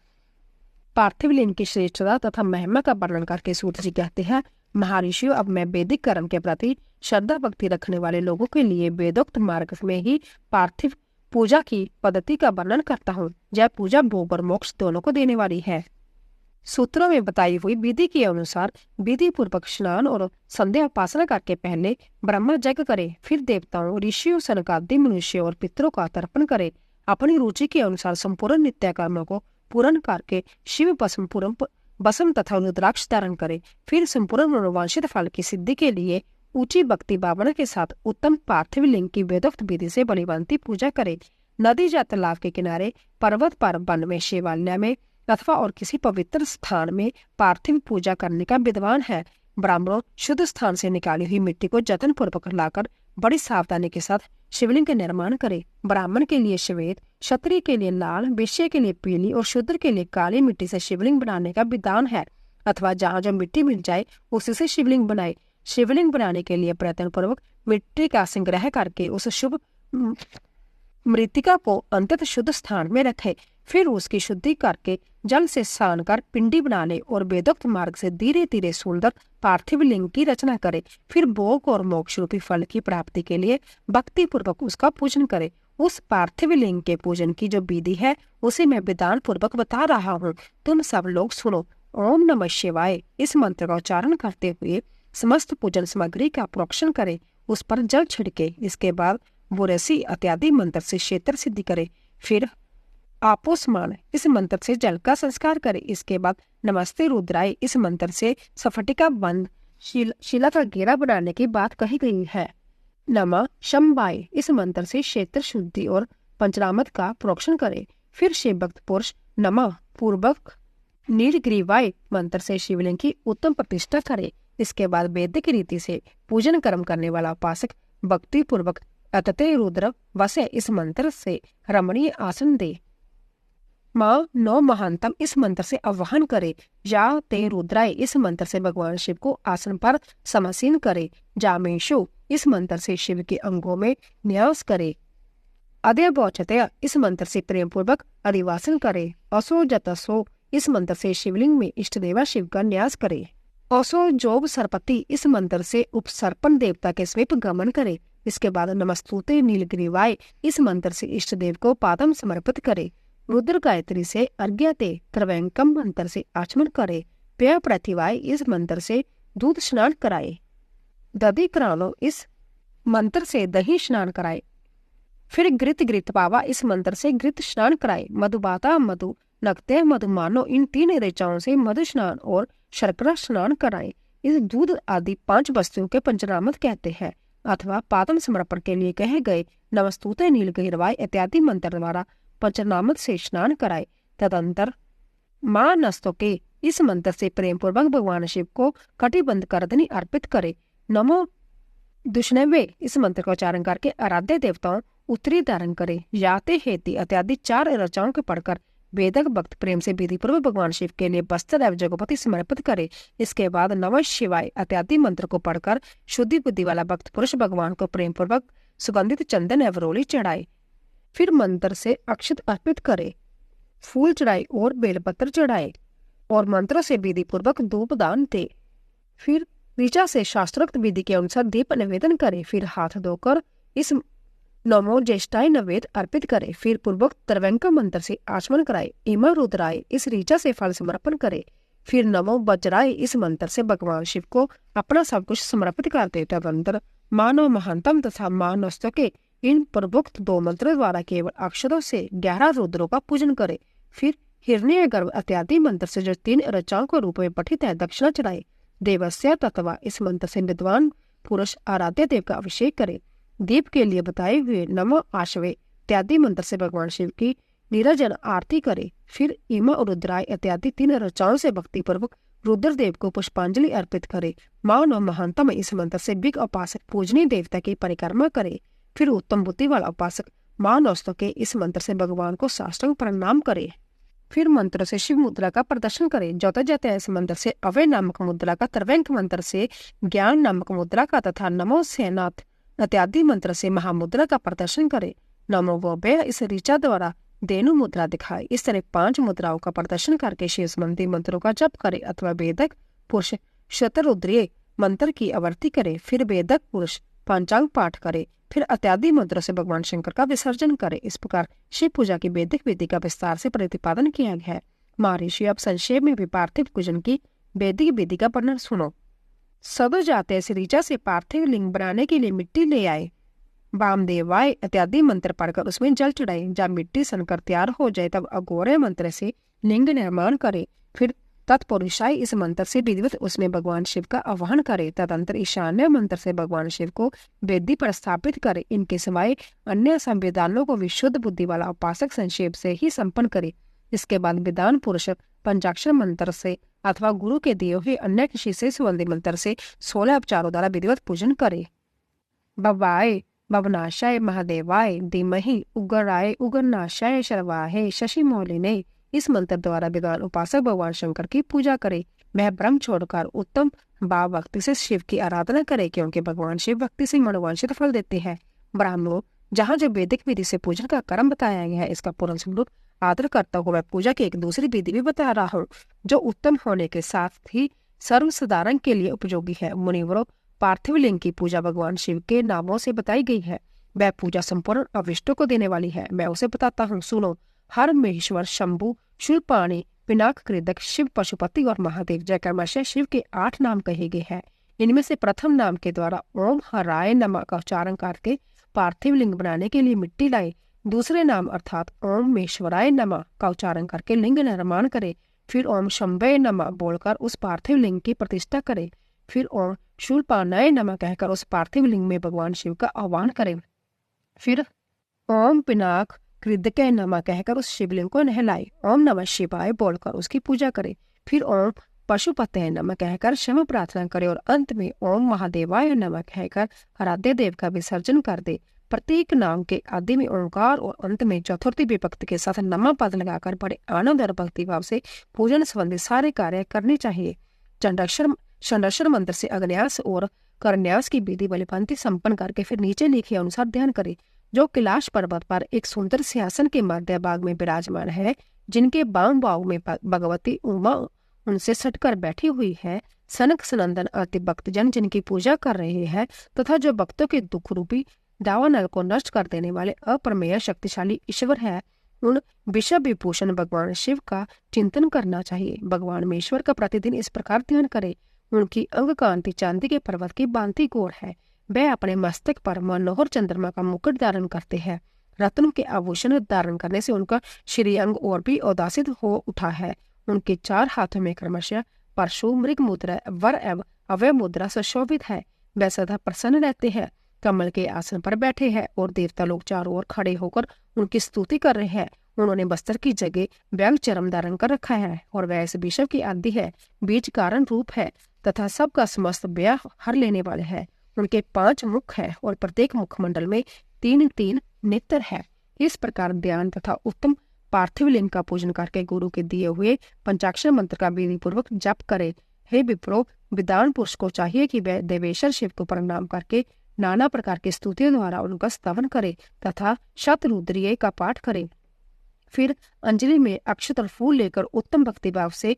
पार्थिव लिंग की श्रेष्ठता तथा महिमा का वर्णन करके सूत जी कहते हैं, महर्षियों, अब मैं वैदिक कर्म के प्रति श्रद्धा भक्ति रखने वाले लोगों के लिए वेदोक्त मार्ग में ही पार्थिव पूजा की पद्धति का वर्णन करता हूँ। यह पूजा भोग और मोक्ष दोनों को देने वाली है। सूत्रों में बताई हुई विधि के अनुसार विधि पूर्वक स्नान और संध्या उपासना करके पहले ब्रह्मा यज्ञ करे, फिर देवताओं, ऋषियों, सनकादि मनुष्यों और पितरों का तर्पण करे। अपनी रुचि के अनुसार संपूर्ण नित्य कर्मों को पूर्ण करके शिव भस्म तथा रुद्राक्ष धारण करे। फिर संपूर्ण मनोवांछित फल की सिद्धि के लिए ऊंची भक्ति भावना के साथ उत्तम पार्थिव लिंग की वेदोक्त विधि से बलिवंती पूजा करे। नदी या तालाब के किनारे, पर्वत पर, वन में, शिवालय में अथवा और किसी पवित्र स्थान में पार्थिव पूजा करने का विद्वान है। ब्राह्मणों शुद्ध स्थान से निकाली हुई मिट्टी को जतन पूर्वक लाकर बड़ी सावधानी के साथ शिवलिंग का निर्माण करे। ब्राह्मण के लिए श्वेत, क्षत्रिय के लिए लाल, वैश्य के लिए पीली और शूद्र के लिए काली मिट्टी से शिवलिंग बनाने का विधान है, अथवा जहाँ जो मिट्टी मिल जाए उसी से शिवलिंग बनाए। शिवलिंग बनाने के लिए प्रयत्न पूर्वक मिट्टी का संग्रह करके उस शुभ मृतिका को अंततः शुद्ध स्थान में रखे। फिर उसकी शुद्धि करके जल से स्नान कर पिंडी बना ले और वेदोक्त मार्ग से धीरे धीरे सुंदर पार्थिव लिंग की रचना करे। फिर भोग और मोक्ष रूपी फल की प्राप्ति के लिए भक्ति पूर्वक उसका पूजन करे। उस पार्थिव लिंग के पूजन की जो विधि है उसे मैं विधान पूर्वक बता रहा हूँ, तुम सब लोग सुनो। ओम नमः शिवाय इस मंत्र का उच्चारण करते हुए समस्त पूजन सामग्री का प्रोक्षण करे, उस पर जल छिड़के। इसके बाद बुरसी इत्यादि मंत्र से क्षेत्र सिद्धि करे। फिर आपोस्मान इस मंत्र से जल का संस्कार करे। इसके बाद नमस्ते रुद्राय इस मंत्र से सफटिका बंद शिला का घेरा बनाने की बात कही गई है। नमः शंभाय इस मंत्र से क्षेत्र शुद्धि और पंचरामत का प्रोक्षण करे। फिर शिव भक्त पुरुष नमः पूर्वक नीलग्रीवाय मंत्र से शिवलिंग की उत्तम प्रतिष्ठा करे। इसके बाद वैदिक रीति से पूजन कर्म करने वाला उपासक भक्ति पूर्वक अतते रुद्र वसे इस मंत्र से रमणीय आसन दे। माँ नौ महानतम इस मंत्र से आह्वान करे। या ते रुद्राय इस मंत्र से भगवान शिव को आसन पर समासीन करे। जामेशु इस मंत्र से शिव के अंगों में न्यास करे। अदय बौचतय इस मंत्र से प्रेम पूर्वक अधिवासन करे। असो जतसो इस मंत्र से शिवलिंग में इष्ट देवा शिव का न्यास करे। असो जोग सरपति इस मंत्र से उपसर्पण देवता के समीप गमन करे। इसके बाद नमस्तुते नीलग्रीवाय इस मंत्र से इष्ट देव को पादम समर्पित करे। रुद्र गायत्री से अर्घ्यते त्रवैंकम मंत्र से आचमन करे। पेय प्रतिवाय इस मंत्र से दूध स्नान कराए। दधि करालो इस मंत्र से दही स्नान कराए। फिर घृत पावा इस मंत्र से घृत स्नान कराए। मधुबाता मधु नक्ते मधुमानो इन 3 ऋचाओं से मधु स्नान और शर्करा स्नान कराए। इस दूध आदि 5 वस्तुओं के पंचनामत कहते हैं, अथवा पादम समर्पण के लिए कहे गए नमस्तुते नीलग्रीवाय इत्यादि मंत्र द्वारा पंचनामत से स्नान कराए। तदंतर माँ नस्तोके इस मंत्र से प्रेम पूर्वक भगवान शिव को कटिबंध करदनी अर्पित करे। नमो दुष्णवे इस मंत्र का उच्चारण करके आराध्य देवताओं उत्तरी धारण करे। याते हेति इत्यादि 4 रचाओं के पढ़कर वेदक भक्त प्रेम से विधि पूर्वक भगवान शिव के लिए वस्त्र एवं जगोपति समर्पित करे। इसके बाद नमः शिवाय इत्यादि मंत्र को पढ़कर शुद्धि बुद्धि वाला भक्त पुरुष भगवान को प्रेम पूर्वक सुगंधित चंदन एवं रोली चढ़ाए। फिर मंत्र से अक्षत अर्पित करे, फूल चढ़ाए और बेलपत्र चढ़ाए और मंत्र से विधि पूर्वक धूप दान दे। फिर ऋचा से शास्त्रोक्त विधि के अनुसार दीप निवेदन करे, फिर हाथ धोकर इस नमो ज्येष्ठाय नवेद अर्पित करे, फिर पूर्वोक्त त्रैवंक मंत्र से आचमन कराए, इमा रुद्राय इस ऋचा से फल समर्पण करे, फिर नमो वज्राय इस मंत्र से भगवान शिव को अपना सब कुछ समर्पित करते। तदंतर मानव महानतम तथा मानस्तके इन पूर्वोक्त 2 मंत्रों द्वारा केवल अक्षरों से 11 रुद्रों का पूजन करे, फिर हिरण्य गर्भ इत्यादि मंत्र से जो 3 ऋचाओं के रूप में पठित है दक्षिणा चढ़ाए। देवस्य तत्वा इस मंत्र से विद्वान पुरुष आराध्य देव का अभिषेक करे। दीप के लिए बताए हुए नमो आशवे इत्यादि मंत्र से भगवान शिव की निरंजन आरती करे, फिर इमा और रुद्राय इत्यादि 3 ऋचाओं से भक्ति पूर्वक रुद्रदेव को पुष्पांजलि अर्पित करे। मानव महानतम इस मंत्र से बिग उपासक पूजनीय देवता की परिक्रमा करे, फिर उत्तम बुद्धि वाला उपासक मानवस्तों के इस मंत्र से भगवान को साष्टांग प्रणाम करे, फिर मंत्र से शिव मुद्रा का प्रदर्शन करे। जोते जाते इस मंत्र से अवय नामक मुद्रा का, त्रैवंक मंत्र से ज्ञान नामक मुद्रा का तथा नमो सेनाथ इत्यादि मंत्र से महामुद्रा का प्रदर्शन करे। नमो वोभय इस ऋचा द्वारा धेनु मुद्रा दिखाए। इस तरह 5 मुद्राओं का प्रदर्शन करके शिव संबंधी मंत्रों का जप करे अथवा वेदक पुरुष शतरुद्रीय मंत्र की आवर्ती करे, फिर वेदक पुरुष पंचांग पाठ करे, फिर इत्यादि मंत्रों से भगवान शंकर का विसर्जन करे। इस प्रकार शिव पूजा की वैदिक विधि का विस्तार से प्रतिपादन किया गया है। महर्षि अब संक्षेप में भी पार्थिव पूजन की वैदिक विधि का वर्णन सुनो। सदो जाते ऋचा से पार्थिव लिंग बनाने के लिए मिट्टी ले आए, वामदेवाय इत्यादि मंत्र पढ़कर उसमें जल चढ़ाए। जब मिट्टी सनकर तैयार हो जाए तब अघोरे मंत्र से लिंग निर्माण करे, फिर तत्पुरुषाय इस मंत्र से विधिवत उसमें भगवान शिव का आह्वान करे। तदंतर ईशान्य मंत्र से भगवान शिव को वेदी पर स्थापित करे। इनके सिवाय अन्य संविधानों को विशुद्ध बुद्धि वाला उपासक संक्षेप से ही संपन्न करे। इसके बाद विधान पुरुष पंचाक्षर मंत्र से अथवा गुरु के दिए हुए अन्य किसी से संबंधी मंत्र से 16 उपचारों द्वारा विधिवत पूजन करे। भवाय भवनाशाय महादेवाय धीमहि उग्राय उग्रनाशाय शर्वाहे शशि मौलिने इस मंत्र द्वारा विद्वान उपासक भगवान शंकर की पूजा करे। वह ब्रह्म छोड़कर उत्तम भाव भक्ति से शिव की आराधना करे, क्योंकि भगवान शिव भक्ति से मनोवांछित फल देते हैं। ब्राह्मणों जहाँ जो वैदिक विधि से पूजन का क्रम बताया गया है, इसका पूर्ण स्वरूप आदर करता हुआ मैं पूजा की एक दूसरी विधि भी बता रहा हूँ, जो उत्तम होने के साथ ही सर्वसाधारण के लिए उपयोगी है। मुनिवरों, पार्थिव लिंग की पूजा भगवान शिव के नामों से बताई गई है। वह पूजा संपूर्ण अविष्टों को देने वाली है। मैं उसे बताता हूँ, सुनो। हर महेश्वर, शंभु, शूलपाणी, पिनाक कृदक, शिव पशुपति और महादेव जयकर्मशय शिव के 8 नाम कहे गए हैं। इनमें से प्रथम नाम के द्वारा ओम हराय नमः का उच्चारण करके पार्थिव लिंग बनाने के लिए मिट्टी लाए। दूसरे नाम अर्थात ओम मेश्वराय नमः का उच्चारण करके लिंग निर्माण करे। फिर ओम शंभय नमः बोलकर उस पार्थिव लिंग की प्रतिष्ठा करे। फिर ओम शूलपाणाय नमः कहकर उस पार्थिव लिंग में भगवान शिव का आह्वान करे। फिर ओम पिनाक कृदकय नमः कहकर उस शिवलिंग को नहलाए। ओम नमः शिवाय बोलकर उसकी पूजा करे। फिर ओम पशुपतये नमः कहकर क्षमा प्रार्थना करे और अंत में ओम महादेवाय नमः कहकर आराध्य देव का विसर्जन कर दे। प्रत्येक नाम के आदि में ओंकार और अंत में चतुर्थी विभक्ति के साथ नमः पद लगाकर बड़े आनंद और भक्ति भाव से पूजन संबंधी सारे कार्य करने चाहिए। षडाक्षर मंत्र से अग्न्यास और करन्यास की विधि बलिपंथी संपन्न करके फिर नीचे लिखे अनुसार ध्यान करे। जो कैलाश पर्वत पर एक सुंदर सिंहासन के मध्य भाग में विराजमान है, जिनके बाम बाहु में भगवती उमा उनसे सटकर बैठी हुई है, सनक सनंदन आदि भक्तजन जिनकी पूजा कर रहे हैं तथा जो भक्तों के दुख रूपी दावानल को नष्ट कर देने वाले अप्रमेय शक्तिशाली ईश्वर है, उन विषय विभूषण भगवान शिव का चिंतन करना चाहिए। भगवान में ईश्वर का प्रतिदिन इस प्रकार ध्यान करे। उनकी अंग कांति चांदी के पर्वत की भांति गोर है। वह अपने मस्तक पर मनोहर चंद्रमा का मुकुट धारण करते हैं। रत्नों के आभूषण धारण करने से उनका श्रीअंग और भी उदासित हो उठा है। उनके 4 हाथों में क्रमशः परशु, मृग मुद्रा, वर एवं अवय मुद्रा सुशोभित है। वह सदा प्रसन्न रहते हैं, कमल के आसन पर बैठे हैं और देवता लोग चारों ओर खड़े होकर उनकी स्तुति कर रहे हैं। उन्होंने बस्तर की जगह व्यंग चरम धारण कर रखा है और वह इस विषय की आदि है, बीज कारण रूप है तथा सबका समस्त ब्याह हर लेने वाले है। उनके 5 मुख है और प्रत्येक मुखमंडल में 3-3 नेत्र है। इस प्रकार ध्यान तथा उत्तम पार्थिव लिंग का पूजन करके गुरु के दिए हुए पंचाक्षर मंत्र का विधि पूर्वक जप करे। हे विप्रो, विद्वान पुरुष को चाहिए कि वह देवेश्वर शिव को प्रणाम करके नाना प्रकार की स्तुतियों द्वारा उनका स्तवन करे तथा शतरुद्रीय का पाठ करे। फिर अंजलि में अक्षत और फूल लेकर उत्तम भक्तिभाव से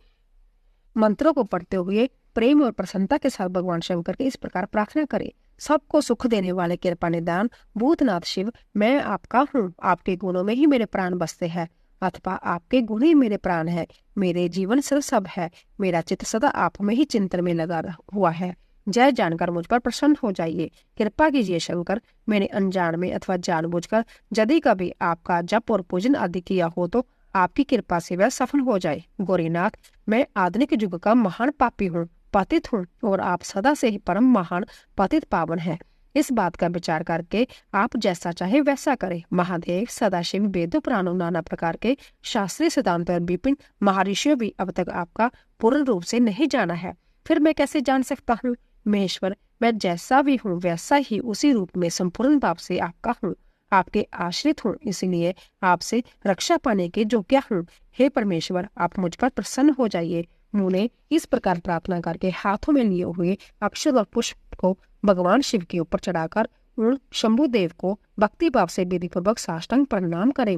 मंत्रों को पढ़ते हुए प्रेम और प्रसन्नता के साथ भगवान शंकर के इस प्रकार प्रार्थना करें। सबको सुख देने वाले कृपा निदान भूतनाथ शिव, मैं आपका हूँ, आपके गुणों में ही मेरे प्राण बसते हैं, अथवा आपके गुण ही मेरे प्राण है। मेरे जीवन से सब है, मेरा चित्त सदा आप में ही चिंतन में लगा हुआ है। जय जानकर मुझ पर प्रसन्न हो जाइए। कृपा कीजिए शंकर, मैंने अनजान में अथवा जानबूझकर यदि कभी आपका जप और पूजन आदि किया हो तो आपकी कृपा से वह सफल हो जाए। गौरीनाथ, मैं आधुनिक युग का महान पापी हूँ, पतित हूँ, और आप सदा से ही परम महान पतित पावन है। इस बात का विचार करके आप जैसा चाहे वैसा करें। महादेव, सदाशिव, वेद पुराणों, नाना प्रकार के शास्त्रीय सिद्धांत और विपिन महर्षियों भी अब तक आपका पूर्ण रूप से नहीं जाना है, फिर मैं कैसे जान सकता हूँ? महेश्वर, मैं जैसा भी हूँ वैसा ही उसी रूप में संपूर्ण भाव से आपका हूँ, आपके आश्रित हूँ, इसलिए आपसे रक्षा पाने के योग्य हूँ। हे परमेश्वर, आप मुझ पर प्रसन्न हो जाइए। मुने इस प्रकार प्रार्थना करके हाथों में लिए हुए अक्षर और पुष्प को भगवान शिव के ऊपर चढ़ाकर उन शंभुदेव को भक्ति भाव से विधिपूर्वक साष्टांग प्रणाम करें।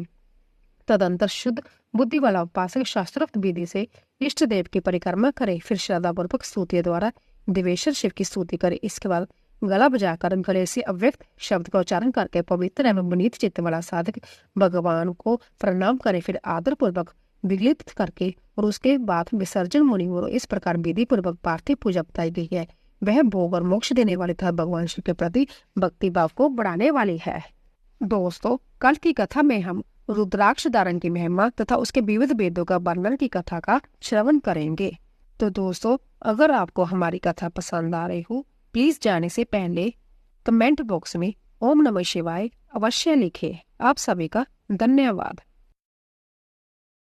तदंतर शुद्ध बुद्धि वाला उपासक शास्त्रोक्त विधि से इष्ट देव की परिक्रमा करे। फिर श्रद्धापूर्वक स्तुति द्वारा देवेश्वर शिव की स्तुति करे। इसके बाद गला बजाकर गले से अव्यक्त शब्द का उच्चारण करके पवित्र एवं विनीत चित्त वाला साधक भगवान को प्रणाम करे। फिर आदर पूर्वक विगलित करके और उसके बाद विसर्जन मुनि और इस प्रकार विधि पूर्वक पार्थिव पूजा बताई गई है। वह भोग और मोक्ष देने वाली तथा भगवान शिव के प्रति भक्ति भाव को बढ़ाने वाली है। दोस्तों, कल की कथा में हम रुद्राक्ष धारण की महिमा तथा उसके विविध वेदों का वर्णन की कथा का श्रवण करेंगे। तो दोस्तों, अगर आपको हमारी कथा पसंद आ रही हो, प्लीज जाने से पहले कमेंट बॉक्स में ओम नमः शिवाय अवश्य लिखें। आप सभी का धन्यवाद।